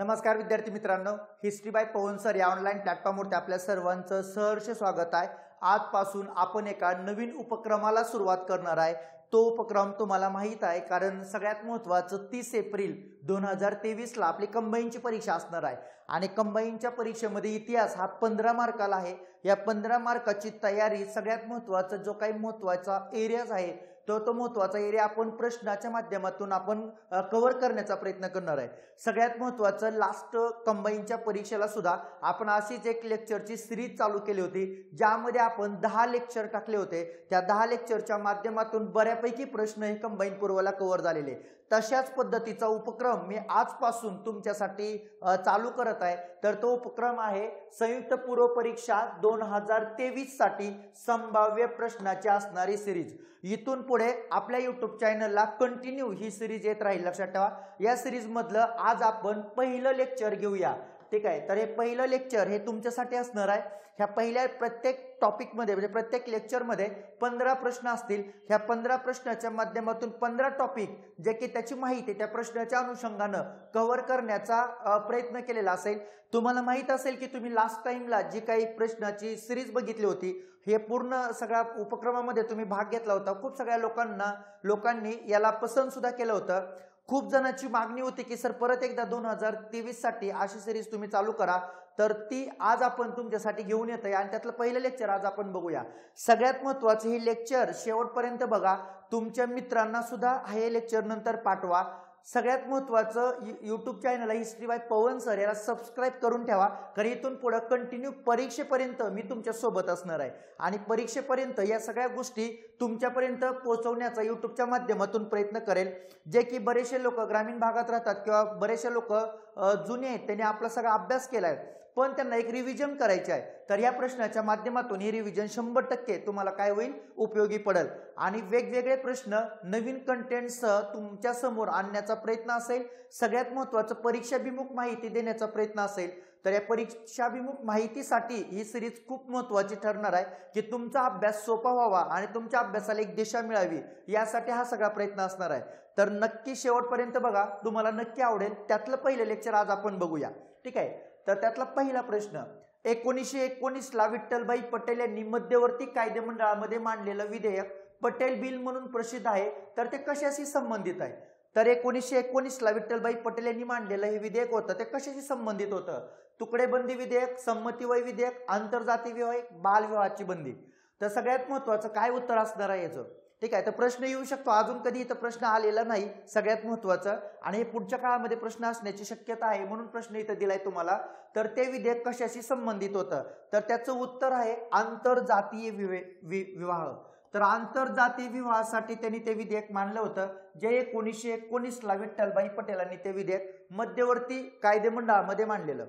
नमस्कार विद्यार्थी मित्रांनो, हिस्ट्री बाय पवन सर या ऑनलाईन प्लॅटफॉर्मवरती आपल्या सर्वांचं सहर्ष स्वागत आहे। आजपासून आपण एका नवीन उपक्रमाला सुरुवात करणार आहे। तो उपक्रम तुम्हाला माहित आहे, कारण सगळ्यात महत्त्वाचं 30 एप्रिल 2023 ला आपली कंबाईनची परीक्षा असणार आहे आणि कंबाईनच्या परीक्षेमध्ये इतिहास हा 15 मार्काला आहे। या 15 मार्काची तयारी सगळ्यात महत्त्वाचा जो काही महत्त्वाचा एरियाज आहे तो महत्त्वाचा एरिया आपण प्रश्नाच्या माध्यमातून आपण कव्हर करण्याचा प्रयत्न करणार आहे। सगळ्यात महत्त्वाचं लास्ट कंबाईनच्या परीक्षेला सुद्धा आपण अशीच एक लेक्चरची सिरीज चालू केली होती, ज्यामध्ये आपण 10 लेक्चर टाकले होते। त्या 10 लेक्चरच्या माध्यमातून बऱ्यापैकी प्रश्न हे कंबाईन पूर्वला कव्हर झालेले। तशाच पद्धतीचा उपक्रम मी आजपासून तुमच्यासाठी चालू करत आहे। तर तो उपक्रम आहे संयुक्त पूर्व परीक्षा 2023 साठी संभाव्य प्रश्नाची असणारी सिरीज। इथून पुढे आपल्या YouTube चॅनलला कंटिन्यू ही सिरीज येत राहील, लक्षात ठेवा। या सिरीज मधलं आज आपण पहिलं लेक्चर घेऊया, ठीक आहे। तर हे पहिलं लेक्चर हे तुमच्यासाठी असणार आहे। ह्या पहिल्या प्रत्येक टॉपिक मध्ये म्हणजे प्रत्येक लेक्चर मध्ये 15 प्रश्न असतील। ह्या 15 प्रश्नाच्या माध्यमातून 15 टॉपिक जे की त्याची माहिती त्या प्रश्नाच्या अनुषंगाने कव्हर करण्याचा प्रयत्न केलेला असेल। तुम्हाला माहित असेल की तुम्ही लास्ट टाइमला जी काही प्रश्नाची सिरीज बघितली होती, हे पूर्ण सगळ्या उपक्रमामध्ये तुम्ही भाग घेतला होता। खूप सगळ्या लोकांनी याला पसंत सुद्धा केलं होतं। खूप जणांची मागणी होती की सर परत एकदा 2023 साठी अशी सिरीज तुम्ही चालू करा। तर ती आज आपण तुमच्यासाठी घेऊन येत आहे आणि त्यातलं पहिलं लेक्चर आज आपण बघूया। सगळ्यात महत्त्वाचं हे लेक्चर शेवटपर्यंत बघा, तुमच्या मित्रांना सुद्धा हे लेक्चर नंतर पाठवा। सगळ्यात महत्त्वाचं YouTube channel history by Pawan sir याला सबस्क्राइब करून ठेवा, कारण इथून पुढे कंटिन्यू परीक्षेपर्यंत मी तुमच्या सोबत असणार आहे आणि परीक्षेपर्यंत या सगळ्या गोष्टी तुमच्यापर्यंत पोहोचवण्याचा YouTubeच्या माध्यमातून प्रयत्न करेल। जे की बरेचसे लोक ग्रामीण भागात राहतात किंवा बरेचसे लोक जुने आहेत, त्यांनी आपला सगळा अभ्यास केलाय पण त्यांना एक रिव्हिजन करायचे आहे। तर या प्रश्नाच्या माध्यमातून ही रिव्हिजन 100% तुम्हाला काय होईल, उपयोगी पडेल आणि वेगवेगळे प्रश्न नवीन कंटेंटसह तुमच्या समोर आणण्याचा प्रयत्न असेल। सगळ्यात महत्त्वाचं परीक्षाभिमुख माहिती देण्याचा प्रयत्न असेल। तर या परीक्षाभिमुख माहितीसाठी ही सिरीज खूप महत्त्वाची ठरणार आहे की तुमचा अभ्यास सोपा व्हावा आणि तुमच्या अभ्यासाला एक दिशा मिळावी, यासाठी हा सगळा प्रयत्न असणार आहे। तर नक्की शेवटपर्यंत बघा, तुम्हाला नक्की आवडेल। त्यातलं पहिलं लेक्चर आज आपण बघूया, ठीक आहे। तर त्यातला पहिला प्रश्न, 1919 ला विठ्ठलभाई पटेल यांनी मध्यवर्ती कायदेमंडळामध्ये मांडलेलं विधेयक पटेल बिल म्हणून प्रसिद्ध आहे, तर ते कशाशी संबंधित आहे? तर 1919 ला विठ्ठलभाई पटेल यांनी मांडलेलं हे विधेयक होतं ते कशाशी संबंधित होतं? तुकडेबंदी विधेयक, संमतीवय विधेयक, आंतरजातीय विवाह, बालविवाहाची बंदी। तर सगळ्यात महत्त्वाचं काय उत्तर असणार आहे याचं, ठीक आहे। तर प्रश्न येऊ शकतो, अजून कधी इथं प्रश्न आलेला नाही सगळ्यात महत्त्वाचं, आणि हे पुढच्या काळामध्ये प्रश्न असण्याची शक्यता आहे म्हणून प्रश्न इथं दिलाय तुम्हाला। तर ते विधेयक कशाशी संबंधित होतं? तर त्याचं उत्तर आहे आंतरजातीय विवाह। तर आंतरजातीय विवाहासाठी त्यांनी ते विधेयक मांडलं होतं, जे 1919 ला विठ्ठलभाई पटेलांनी ते विधेयक मध्यवर्ती कायदेमंडळामध्ये मांडलेलं।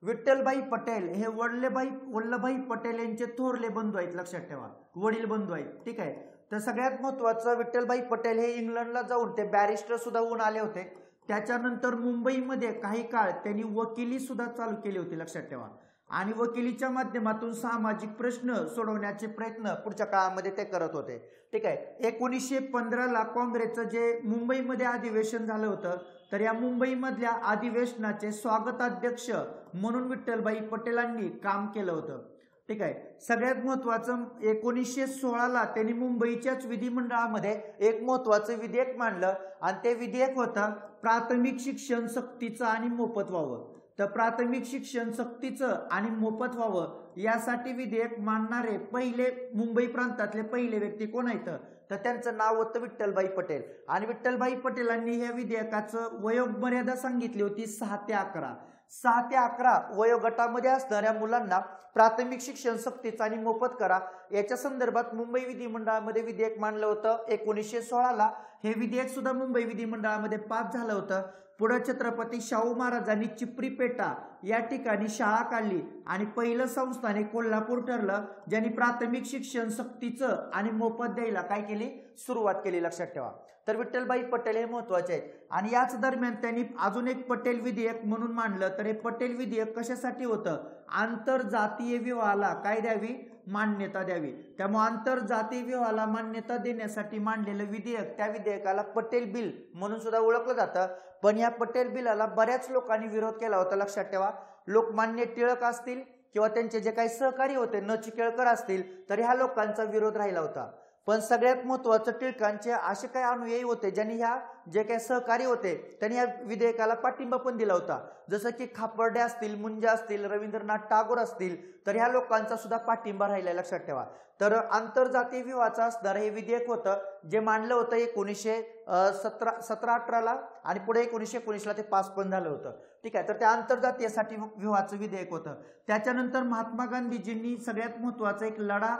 विठ्ठलभाई पटेल हे वल्लभभाई पटेल यांचे थोरले बंधू आहेत, लक्षात ठेवा, वडील बंधू आहेत, ठीक आहे। तर सगळ्यात महत्त्वाचं, विठ्ठलभाई पटेल हे इंग्लंडला जाऊन ते बॅरिस्टर सुद्धा होऊन आले होते। त्याच्यानंतर मुंबईमध्ये काही काळ त्यांनी वकिली सुद्धा चालू केली होती, लक्षात ठेवा, आणि वकिलीच्या माध्यमातून सामाजिक प्रश्न सोडवण्याचे प्रयत्न पुढच्या काळामध्ये ते करत होते, ठीक आहे। 1915 ला काँग्रेसचं जे मुंबईमध्ये अधिवेशन झालं होतं, तर या मुंबईमधल्या अधिवेशनाचे स्वागताध्यक्ष म्हणून विठ्ठलभाई पटेलांनी काम केलं होतं, ठीक आहे। सगळ्यात महत्त्वाचं, 1916 ला त्यांनी मुंबईच्याच विधिमंडळामध्ये एक महत्त्वाचं विधेयक मांडलं आणि ते विधेयक होतं प्राथमिक शिक्षण सक्तीचं आणि मोफत व्हावं। तर प्राथमिक शिक्षण सक्तीचं आणि मोफत व्हावं यासाठी विधेयक मांडणारे पहिले मुंबई प्रांतातले पहिले व्यक्ती कोण आहेत? तर त्यांचं नाव होतं विठ्ठलभाई पटेल। आणि विठ्ठलभाई पटेलांनी ह्या विधेयकाचं वयोमर्यादा सांगितली होती 6 ते 11। 6 ते 11 वयोगटामध्ये असणाऱ्या मुलांना प्राथमिक शिक्षण सक्तीचं आणि मोफत करा, याच्या संदर्भात मुंबई विधिमंडळामध्ये विधेयक मांडलं होतं 1916 ला। हे विधेयक सुद्धा मुंबई विधिमंडळामध्ये पास झालं होतं। पुढे छत्रपती शाहू महाराजांनी चिपरी पेटा या ठिकाणी शाळा काढली आणि पहिलं संस्थान हे कोल्हापूर ठरलं, ज्यांनी प्राथमिक शिक्षण सक्तीचं आणि मोफत द्यायला काय केली, सुरुवात केली, लक्षात ठेवा। तर विठ्ठलभाई पटेल हे महत्त्वाचे आहेत। आणि याच दरम्यान त्यांनी अजून एक पटेल विधेयक म्हणून मांडलं। तर हे पटेल विधेयक कशासाठी होतं? आंतरजातीय विवाहाला काय द्यावी, मान्यता द्यावी। त्यामुळे आंतरजातीय विवाहाला मान्यता देण्यासाठी मांडलेलं विधेयक, त्या विधेयकाला पटेल बिल म्हणून सुद्धा ओळखलं जातं। पण या पटेल बिलाला बऱ्याच लोकांनी विरोध केला होता, लक्षात ठेवा। लोकमान्य टिळक असतील किंवा त्यांचे जे काही सहकारी होते नचिकेळकर असतील, तर ह्या लोकांचा विरोध राहिला होता। पण सगळ्यात महत्त्वाचं टिळकांचे असे काही अनुयायी होते ज्यांनी ह्या जे काही सहकारी होते त्यांनी या विधेयकाला पाठिंबा पण दिला होता, जसं की खापर्डे असतील, मुंजा असतील, रवींद्रनाथ टागोर असतील, तर ह्या लोकांचा सुद्धा पाठिंबा राहिला, लक्षात ठेवा। तर आंतरजातीय विवाहाचं असणारं हे विधेयक होतं जे मांडलं होतं 1917-18ला आणि पुढे 1919ला ते पास पण झालं होतं, ठीक आहे। तर त्या आंतरजातीयसाठी विवाहाचं विधेयक होतं। त्याच्यानंतर महात्मा गांधीजींनी सगळ्यात महत्त्वाचा एक लढा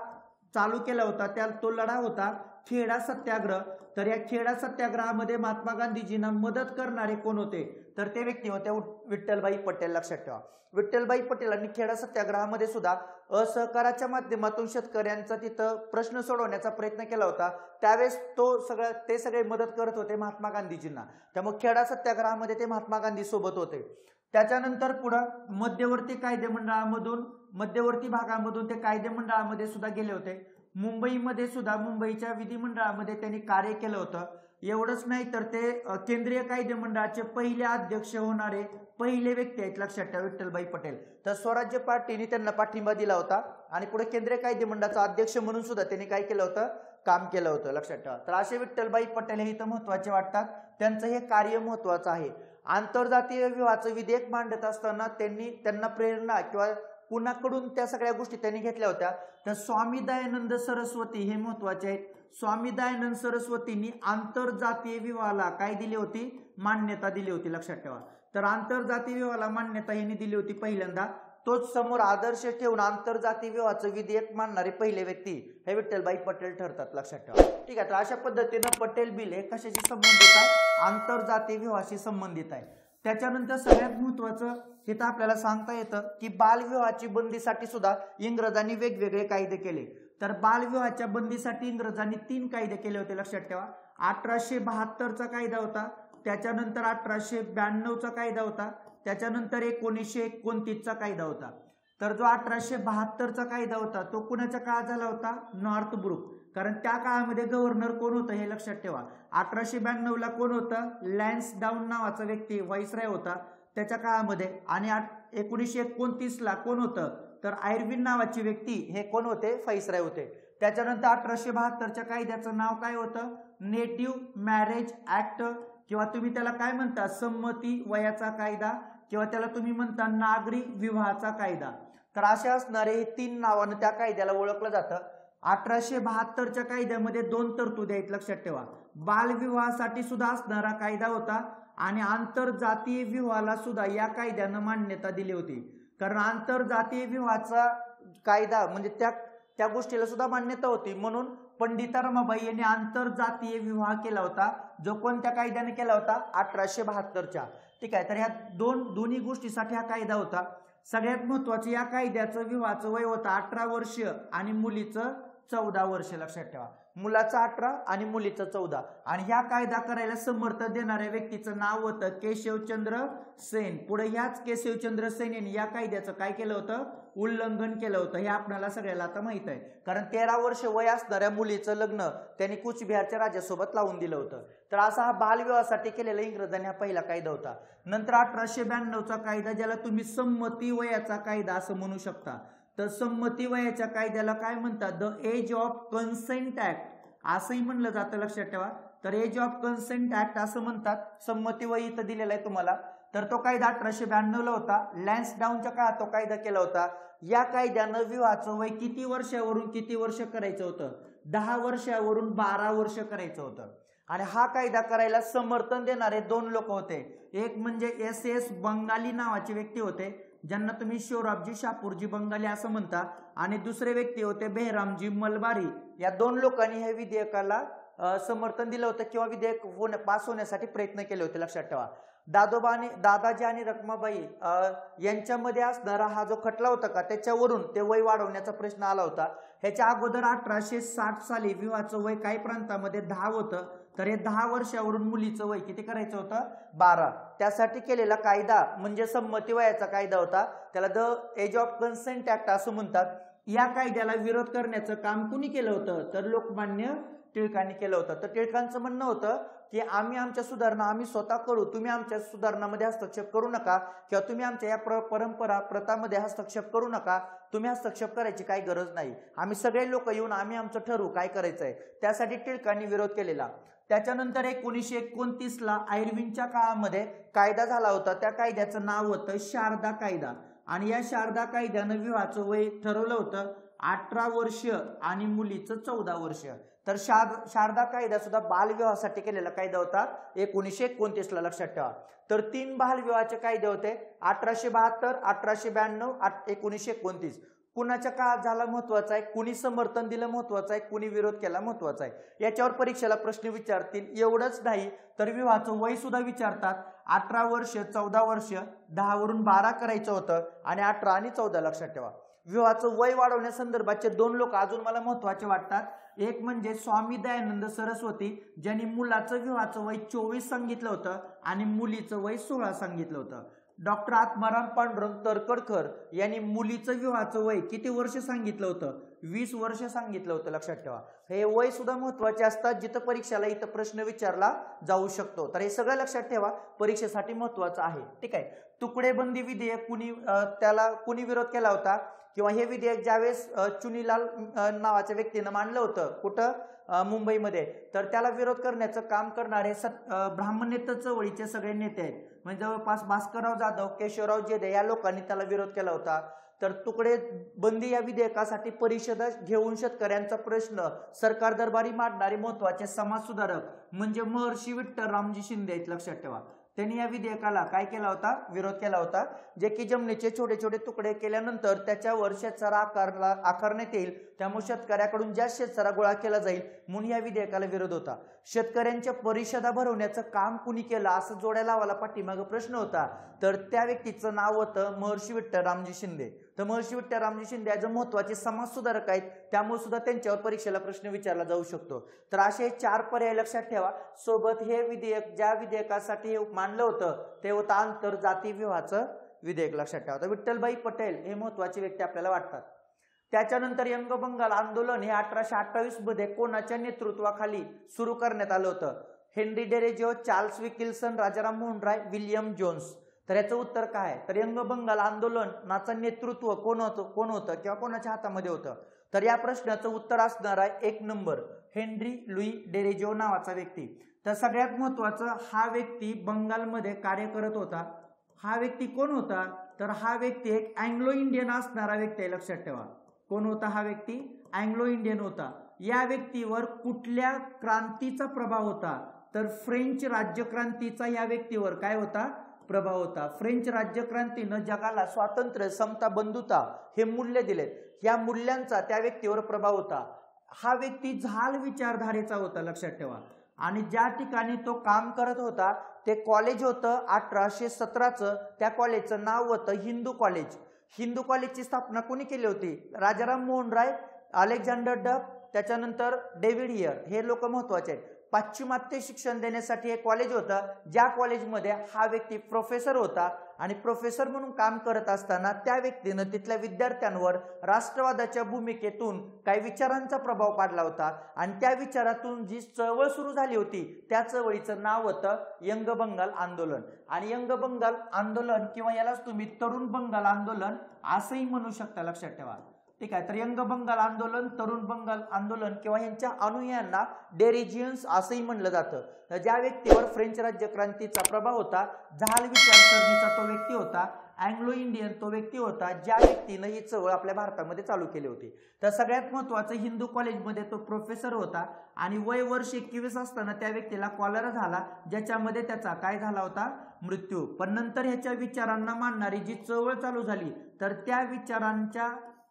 चालू केला होता, तो लढा होता खेडा सत्याग्रह। तर या खेडा सत्याग्रहामध्ये महात्मा गांधीजींना मदत करणारे कोण होते, तर ते व्यक्ती होते विठ्ठलभाई पटेल, लक्षात ठेवा। विठ्ठलभाई पटेलांनी खेडा सत्याग्रहामध्ये सुद्धा असहकाराच्या माध्यमातून शेतकऱ्यांचा तिथं प्रश्न सोडवण्याचा प्रयत्न केला होता। त्यावेळेस ते सगळे मदत करत होते महात्मा गांधीजींना, त्यामुळे खेडा सत्याग्रहामध्ये ते महात्मा गांधी सोबत होते। त्याच्यानंतर पुढे मध्यवर्ती भागामधून ते कायदेमंडळामध्ये सुद्धा गेले होते। मुंबईमध्ये सुद्धा मुंबईच्या विधिमंडळामध्ये त्यांनी कार्य केलं होतं। एवढंच नाही तर ते केंद्रीय कायदेमंडळाचे पहिले अध्यक्ष होणारे पहिले व्यक्ती आहेत, लक्षात ठेवा, विठ्ठलभाई पटेल। तर स्वराज्य पार्टीने त्यांना पाठिंबा दिला होता आणि पुढे केंद्रीय कायदेमंडळाचा अध्यक्ष म्हणून सुद्धा त्यांनी काय केलं होतं, काम केलं होतं, लक्षात ठेवा। तर असे विठ्ठलभाई पटेल हे इथं महत्त्वाचे वाटतात, त्यांचं हे कार्य महत्त्वाचं आहे। आंतरजातीय विवाहाचं विधेयक मांडत असताना त्यांना प्रेरणा किंवा कुणाकडून त्या सगळ्या गोष्टी त्यांनी घेतल्या होत्या, तर स्वामी दयानंद सरस्वती हे महत्त्वाचे आहेत। स्वामी दयानंद सरस्वतींनी आंतरजातीय विवाहाला काय दिली होती, मान्यता दिली होती, लक्षात ठेवा। तर आंतरजातीय विवाहाला मान्यता यांनी दिली होती पहिल्यांदा। तोच समोर आदर्श ठेवून आंतरजातीय विवाहाचं विधेयक मांडणारे पहिले व्यक्ती हे विठ्ठलभाई पटेल ठरतात, लक्षात ठेवा, ठीक आहे। तर अशा पद्धतीनं पटेल बिल हे कशाशी संबंधित आहे, आंतरजातीय विवाहाशी संबंधित आहे। त्याच्यानंतर सगळ्यात महत्त्वाचं हे तर आपल्याला सांगता येतं की बालविवाहाची बंदीसाठी सुद्धा इंग्रजांनी वेगवेगळे कायदे केले। तर बालविवाहाच्या बंदीसाठी इंग्रजांनी 3 कायदे केले होते, लक्षात ठेवा। 1872चा कायदा होता, त्याच्यानंतर 1892चा कायदा होता, त्याच्यानंतर 1929चा कायदा होता। तर जो 1872चा कायदा होता तो कुणाच्या काळात झाला होता, नॉर्थब्रुक, कारण त्या काळामध्ये गव्हर्नर कोण होतं हे लक्षात ठेवा। 1892ला कोण होतं, लॅन्सडाऊन नावाचा व्यक्ती व्हाईसराय होता त्याच्या काळामध्ये, आणि 1929ला कोण होतं, तर आयर्विन नावाची व्यक्ती हे कोण होते, व्हाईसराय होते। त्याच्यानंतर 1872च्या कायद्याचं नाव काय होतं, नेटिव्ह मॅरेज ऍक्ट, किंवा तुम्ही त्याला काय म्हणता, संमती वयाचा कायदा, किंवा त्याला तुम्ही म्हणता नागरी विवाहाचा कायदा। तर असे असणारे हे 3 नावानं त्या कायद्याला ओळखलं जातं। 1872च्या कायद्यामध्ये 2 तरतुदी आहेत, लक्षात ठेवा। बालविवाहासाठी सुद्धा असणारा कायदा होता आणि आंतरजातीय विवाहाला सुद्धा या कायद्यानं मान्यता दिली होती, कारण आंतरजातीय विवाहाचा कायदा म्हणजे त्या गोष्टीला सुद्धा मान्यता होती। म्हणून पंडिता रमाबाई यांनी आंतरजातीय विवाह केला होता, जो कोणत्या कायद्याने केला होता, 1872च्या, ठीक आहे। तर ह्या दोन्ही गोष्टीसाठी हा कायदा होता। सगळ्यात महत्त्वाचं या कायद्याचं विवाहाचं वय होतं 18 वर्ष आणि मुलीचं 14 वर्ष, लक्षात ठेवा। मुलाचं 18 आणि मुलीचं 14। आणि ह्या कायदा करायला समर्थन देणाऱ्या व्यक्तीचं नाव होतं केशवचंद्र सेन। पुढे ह्याच केशवचंद्र सेन यांनी या कायद्याचं काय केलं होतं, उल्लंघन केलं होतं। हे आपल्याला सगळ्याला आता माहित आहे, कारण 13 वर्ष वय असणाऱ्या मुलीचं लग्न त्यांनी कुचबिहारच्या राजासोबत लावून दिलं होतं। तर असा हा बालविवाहासाठी केलेला इंग्रजांनी हा पहिला कायदा होता। नंतर 1892चा कायदा, ज्याला तुम्ही संमती वयाचा कायदा असं म्हणू शकता। तर संमती वयाच्या कायद्याला काय म्हणतात, the age of consent act असंही म्हणलं जातं, लक्षात ठेवा। तर एज ऑफ कन्सेंट ऍक्ट असं म्हणतात, संमती वय इथं दिलेलं आहे तुम्हाला। तर तो कायदा 1892ला होता। लॅन्सडाऊनच्या काळात तो कायदा केला होता। या कायद्यानं विवाहाचं वय किती वर्षावरून किती वर्ष करायचं होतं, 10 वर्षावरून 12 वर्ष करायचं होतं। आणि हा कायदा करायला समर्थन देणारे 2 लोक होते, एक म्हणजे SS बंगाली नावाचे व्यक्ती होते, ज्यांना तुम्ही शोराबजी शापूरजी बंगाली असं म्हणता, आणि दुसरे व्यक्ती होते बेहरामजी मलबारी। या 2 लोकांनी हे विधेयकाला समर्थन दिलं होतं किंवा विधेयक पास होण्यासाठी प्रयत्न केले होते, लक्षात ठेवा। दादाजी आणि रखमाबाई यांच्यामध्ये असणारा हा जो खटला होता का, त्याच्यावरून ते वय वाढवण्याचा प्रश्न आला होता। ह्याच्या अगोदर 1860 साली विवाहाचं वय काही प्रांतामध्ये 10 होतं, तर हे 10 वर्षावरून मुलीचं वय किती करायचं होतं, 12। त्यासाठी केलेला कायदा म्हणजे संमती वयाचा कायदा होता, त्याला the age of consent act असं म्हणतात। या कायद्याला विरोध करण्याचं काम कुणी केलं होतं, तर लोकमान्य टिळकांनी केलं होतं. तर टिळकांचं म्हणणं होतं की आम्ही आमच्या सुधारणा आम्ही स्वतः करू, तुम्ही आमच्या सुधारणामध्ये हस्तक्षेप करू नका, किंवा तुम्ही आमच्या या परंपरा प्रथामध्ये हस्तक्षेप करू नका, तुम्ही हस्तक्षेप करायची काही गरज नाही, आम्ही सगळे लोक येऊन आम्ही आमचं ठरवू काय करायचंय. त्यासाठी टिळकांनी विरोध केलेला. त्याच्यानंतर 1929ला आयर्विनच्या काळामध्ये कायदा झाला होता. त्या कायद्याचं नाव होतं शारदा कायदा. आणि या शारदा कायद्यानं विवाहाचं वय ठरवलं होतं 18 वर्ष आणि मुलीचं 14 वर्ष. तर शारदा कायदा सुद्धा बालविवाहासाठी केलेला कायदा होता 1929ला, लक्षात ठेवा. तर 3 बालविवाहाचे कायदे होते, 1872, 1892, 1929. कुणाच्या काळात झाला महत्वाचा आहे, कुणी समर्थन दिलं महत्वाचं आहे, कुणी विरोध केला महत्वाचा आहे. याच्यावर परीक्षेला प्रश्न विचारतील. एवढंच नाही तर विवाहाचं वय सुद्धा विचारतात. 18 वर्ष, 14 वर्ष, 10 वरून 12 करायचं होतं आणि 18 आणि 14 लक्षात ठेवा. विवाहाचं वय वाढवण्यासंदर्भाचे 2 लोक अजून मला महत्वाचे वाटतात. एक म्हणजे स्वामी दयानंद सरस्वती, ज्यांनी मुलाचं विवाहाचं वय 24 सांगितलं होतं आणि मुलीचं वय 16 सांगितलं होतं. डॉक्टर आत्माराम पांडुरंग तरखडकर यांनी मुलीचं विवाहाचं वय किती वर्ष सांगितलं होतं, 20 वर्ष सांगितलं होतं, लक्षात ठेवा. हे वय सुद्धा महत्वाचे असतात, जिथं परीक्षेला इथं प्रश्न विचारला जाऊ शकतो. तर हे सगळं लक्षात ठेवा, परीक्षेसाठी महत्वाचं आहे. ठीक आहे. तुकडेबंदी विधेयक त्याला कुणी विरोध केला होता, किंवा हे विधेयक ज्यावेळेस चुनीलाल नावाच्या व्यक्तीनं मांडलं होतं कुठं, मुंबईमध्ये, तर त्याला विरोध करण्याचं काम करणारे ब्राह्मणेतर चळवळीचे सगळे नेते आहेत. म्हणजे जवळपास भास्करराव जाधव, केशवराव जेधे या लोकांनी त्याला विरोध केला होता. तर तुकडेबंदी या विधेयकासाठी परिषदा घेऊन शेतकऱ्यांचा प्रश्न सरकार दरबारी मांडणारे महत्वाचे समाजसुधारक म्हणजे महर्षी विठ्ठल रामजी शिंदे आहेत, लक्षात ठेवा. त्यांनी या विधेयकाला काय केला होता, विरोध केला होता. जे की जमिनीचे छोटे छोटे तुकडे केल्यानंतर त्याच्यावर शेतसारा आकारण्यात येईल, त्यामुळे शेतकऱ्याकडून जास्त शेतसारा गोळा केला जाईल म्हणून या विधेयकाला विरोध होता. शेतकऱ्यांच्या परिषदा भरवण्याचं काम कुणी केलं असं जोड्या लावायला पाठीमागं प्रश्न होता. तर त्या व्यक्तीचं नाव होतं महर्षी विठ्ठल रामजी शिंदे. तर महर्षी विठ्ठल रामजी शिंदे जे महत्वाचे समाजसुधारक आहेत, त्यामुळे सुद्धा त्यांच्यावर परीक्षेला प्रश्न विचारला जाऊ शकतो. तर असे 4 पर्याय लक्षात ठेवा. सोबत हे विधेयक ज्या विधेयकासाठी हे मांडलं होतं ते होतं आंतरजातीय विवाहाचं विधेयक, लक्षात ठेवा. तर विठ्ठलभाई पटेल हे महत्वाचे व्यक्ती आपल्याला वाटतात. त्याच्यानंतर यंग बंगाल आंदोलन हे 1828 मध्ये कोणाच्या नेतृत्वाखाली सुरू करण्यात आलं होतं, Henry Derozio, Charles Wilkinson, Rajaram Mohan Roy, William Jones. तर याचं उत्तर काय आहे, तर यंग बंगाल आंदोलनाचं नेतृत्व कोण होतं किंवा कोणाच्या हातामध्ये होतं. तर या प्रश्नाचं उत्तर असणार आहे 1 नंबर, हेनरी लुई डेरेजिओ नावाचा व्यक्ती. तर सगळ्यात महत्वाचं, हा व्यक्ती बंगालमध्ये कार्य करत होता. हा व्यक्ती कोण होता, तर हा व्यक्ती एक अँग्लो इंडियन असणारा व्यक्ती आहे, लक्षात ठेवा. कोण होता हा व्यक्ती, अँग्लो इंडियन होता. या व्यक्तीवर कुठल्या क्रांतीचा प्रभाव होता, तर फ्रेंच राज्यक्रांतीचा या व्यक्तीवर काय होता, प्रभाव होता. फ्रेंच राज्यक्रांतीनं जगाला स्वातंत्र्य, समता, बंधुता हे मूल्य दिलेत. या मूल्यांचा त्या व्यक्तीवर प्रभाव होता. हा व्यक्ती झाल विचारधारेचा होता, लक्षात ठेवा. आणि ज्या ठिकाणी तो काम करत होता ते कॉलेज होतं 1817चं. त्या कॉलेजचं नाव होतं हिंदू कॉलेज. हिंदू कॉलेजची स्थापना कोणी केली होती, राजाराम मोहन राय, अलेक्झांडर डफ, त्याच्यानंतर डेव्हिड हियर हे लोक महत्वाचे आहेत. पाश्चिमात्य शिक्षण देण्यासाठी हे कॉलेज होतं, ज्या कॉलेजमध्ये हा व्यक्ती प्रोफेसर होता. आणि प्रोफेसर म्हणून काम करत असताना त्या व्यक्तीनं तिथल्या विद्यार्थ्यांवर राष्ट्रवादाच्या भूमिकेतून काही विचारांचा प्रभाव पाडला होता. आणि त्या विचारातून जी चळवळ सुरू झाली होती त्या चळवळीचं नाव होतं यंग बंगाल आंदोलन. आणि यंग बंगाल आंदोलन किंवा यालाच तुम्ही तरुण बंगाल आंदोलन असंही म्हणू शकता, लक्षात ठेवा. ठीक आहे. तर यंग बंगाल आंदोलन, तरुण बंगाल आंदोलन किंवा यांच्या अनुयायांना डेरेजियन्स असंही म्हणलं जातं. ज्या व्यक्तीवर फ्रेंच राज्यक्रांतीचा प्रभाव होता, झाल विचारसरणीचा तो व्यक्ती होता, अँग्लो इंडियन तो व्यक्ती होता, ज्या व्यक्तीनं ही चळवळ आपल्या भारतामध्ये चालू केली होती. तर सगळ्यात महत्वाचं, हिंदू कॉलेजमध्ये तो प्रोफेसर होता आणि वय वर्ष 21 असताना त्या व्यक्तीला कॉलरा झाला, ज्याच्यामध्ये त्याचा काय झाला होता, मृत्यू. पण नंतर ह्याच्या विचारांना मानणारी जी चळवळ चालू झाली, तर त्या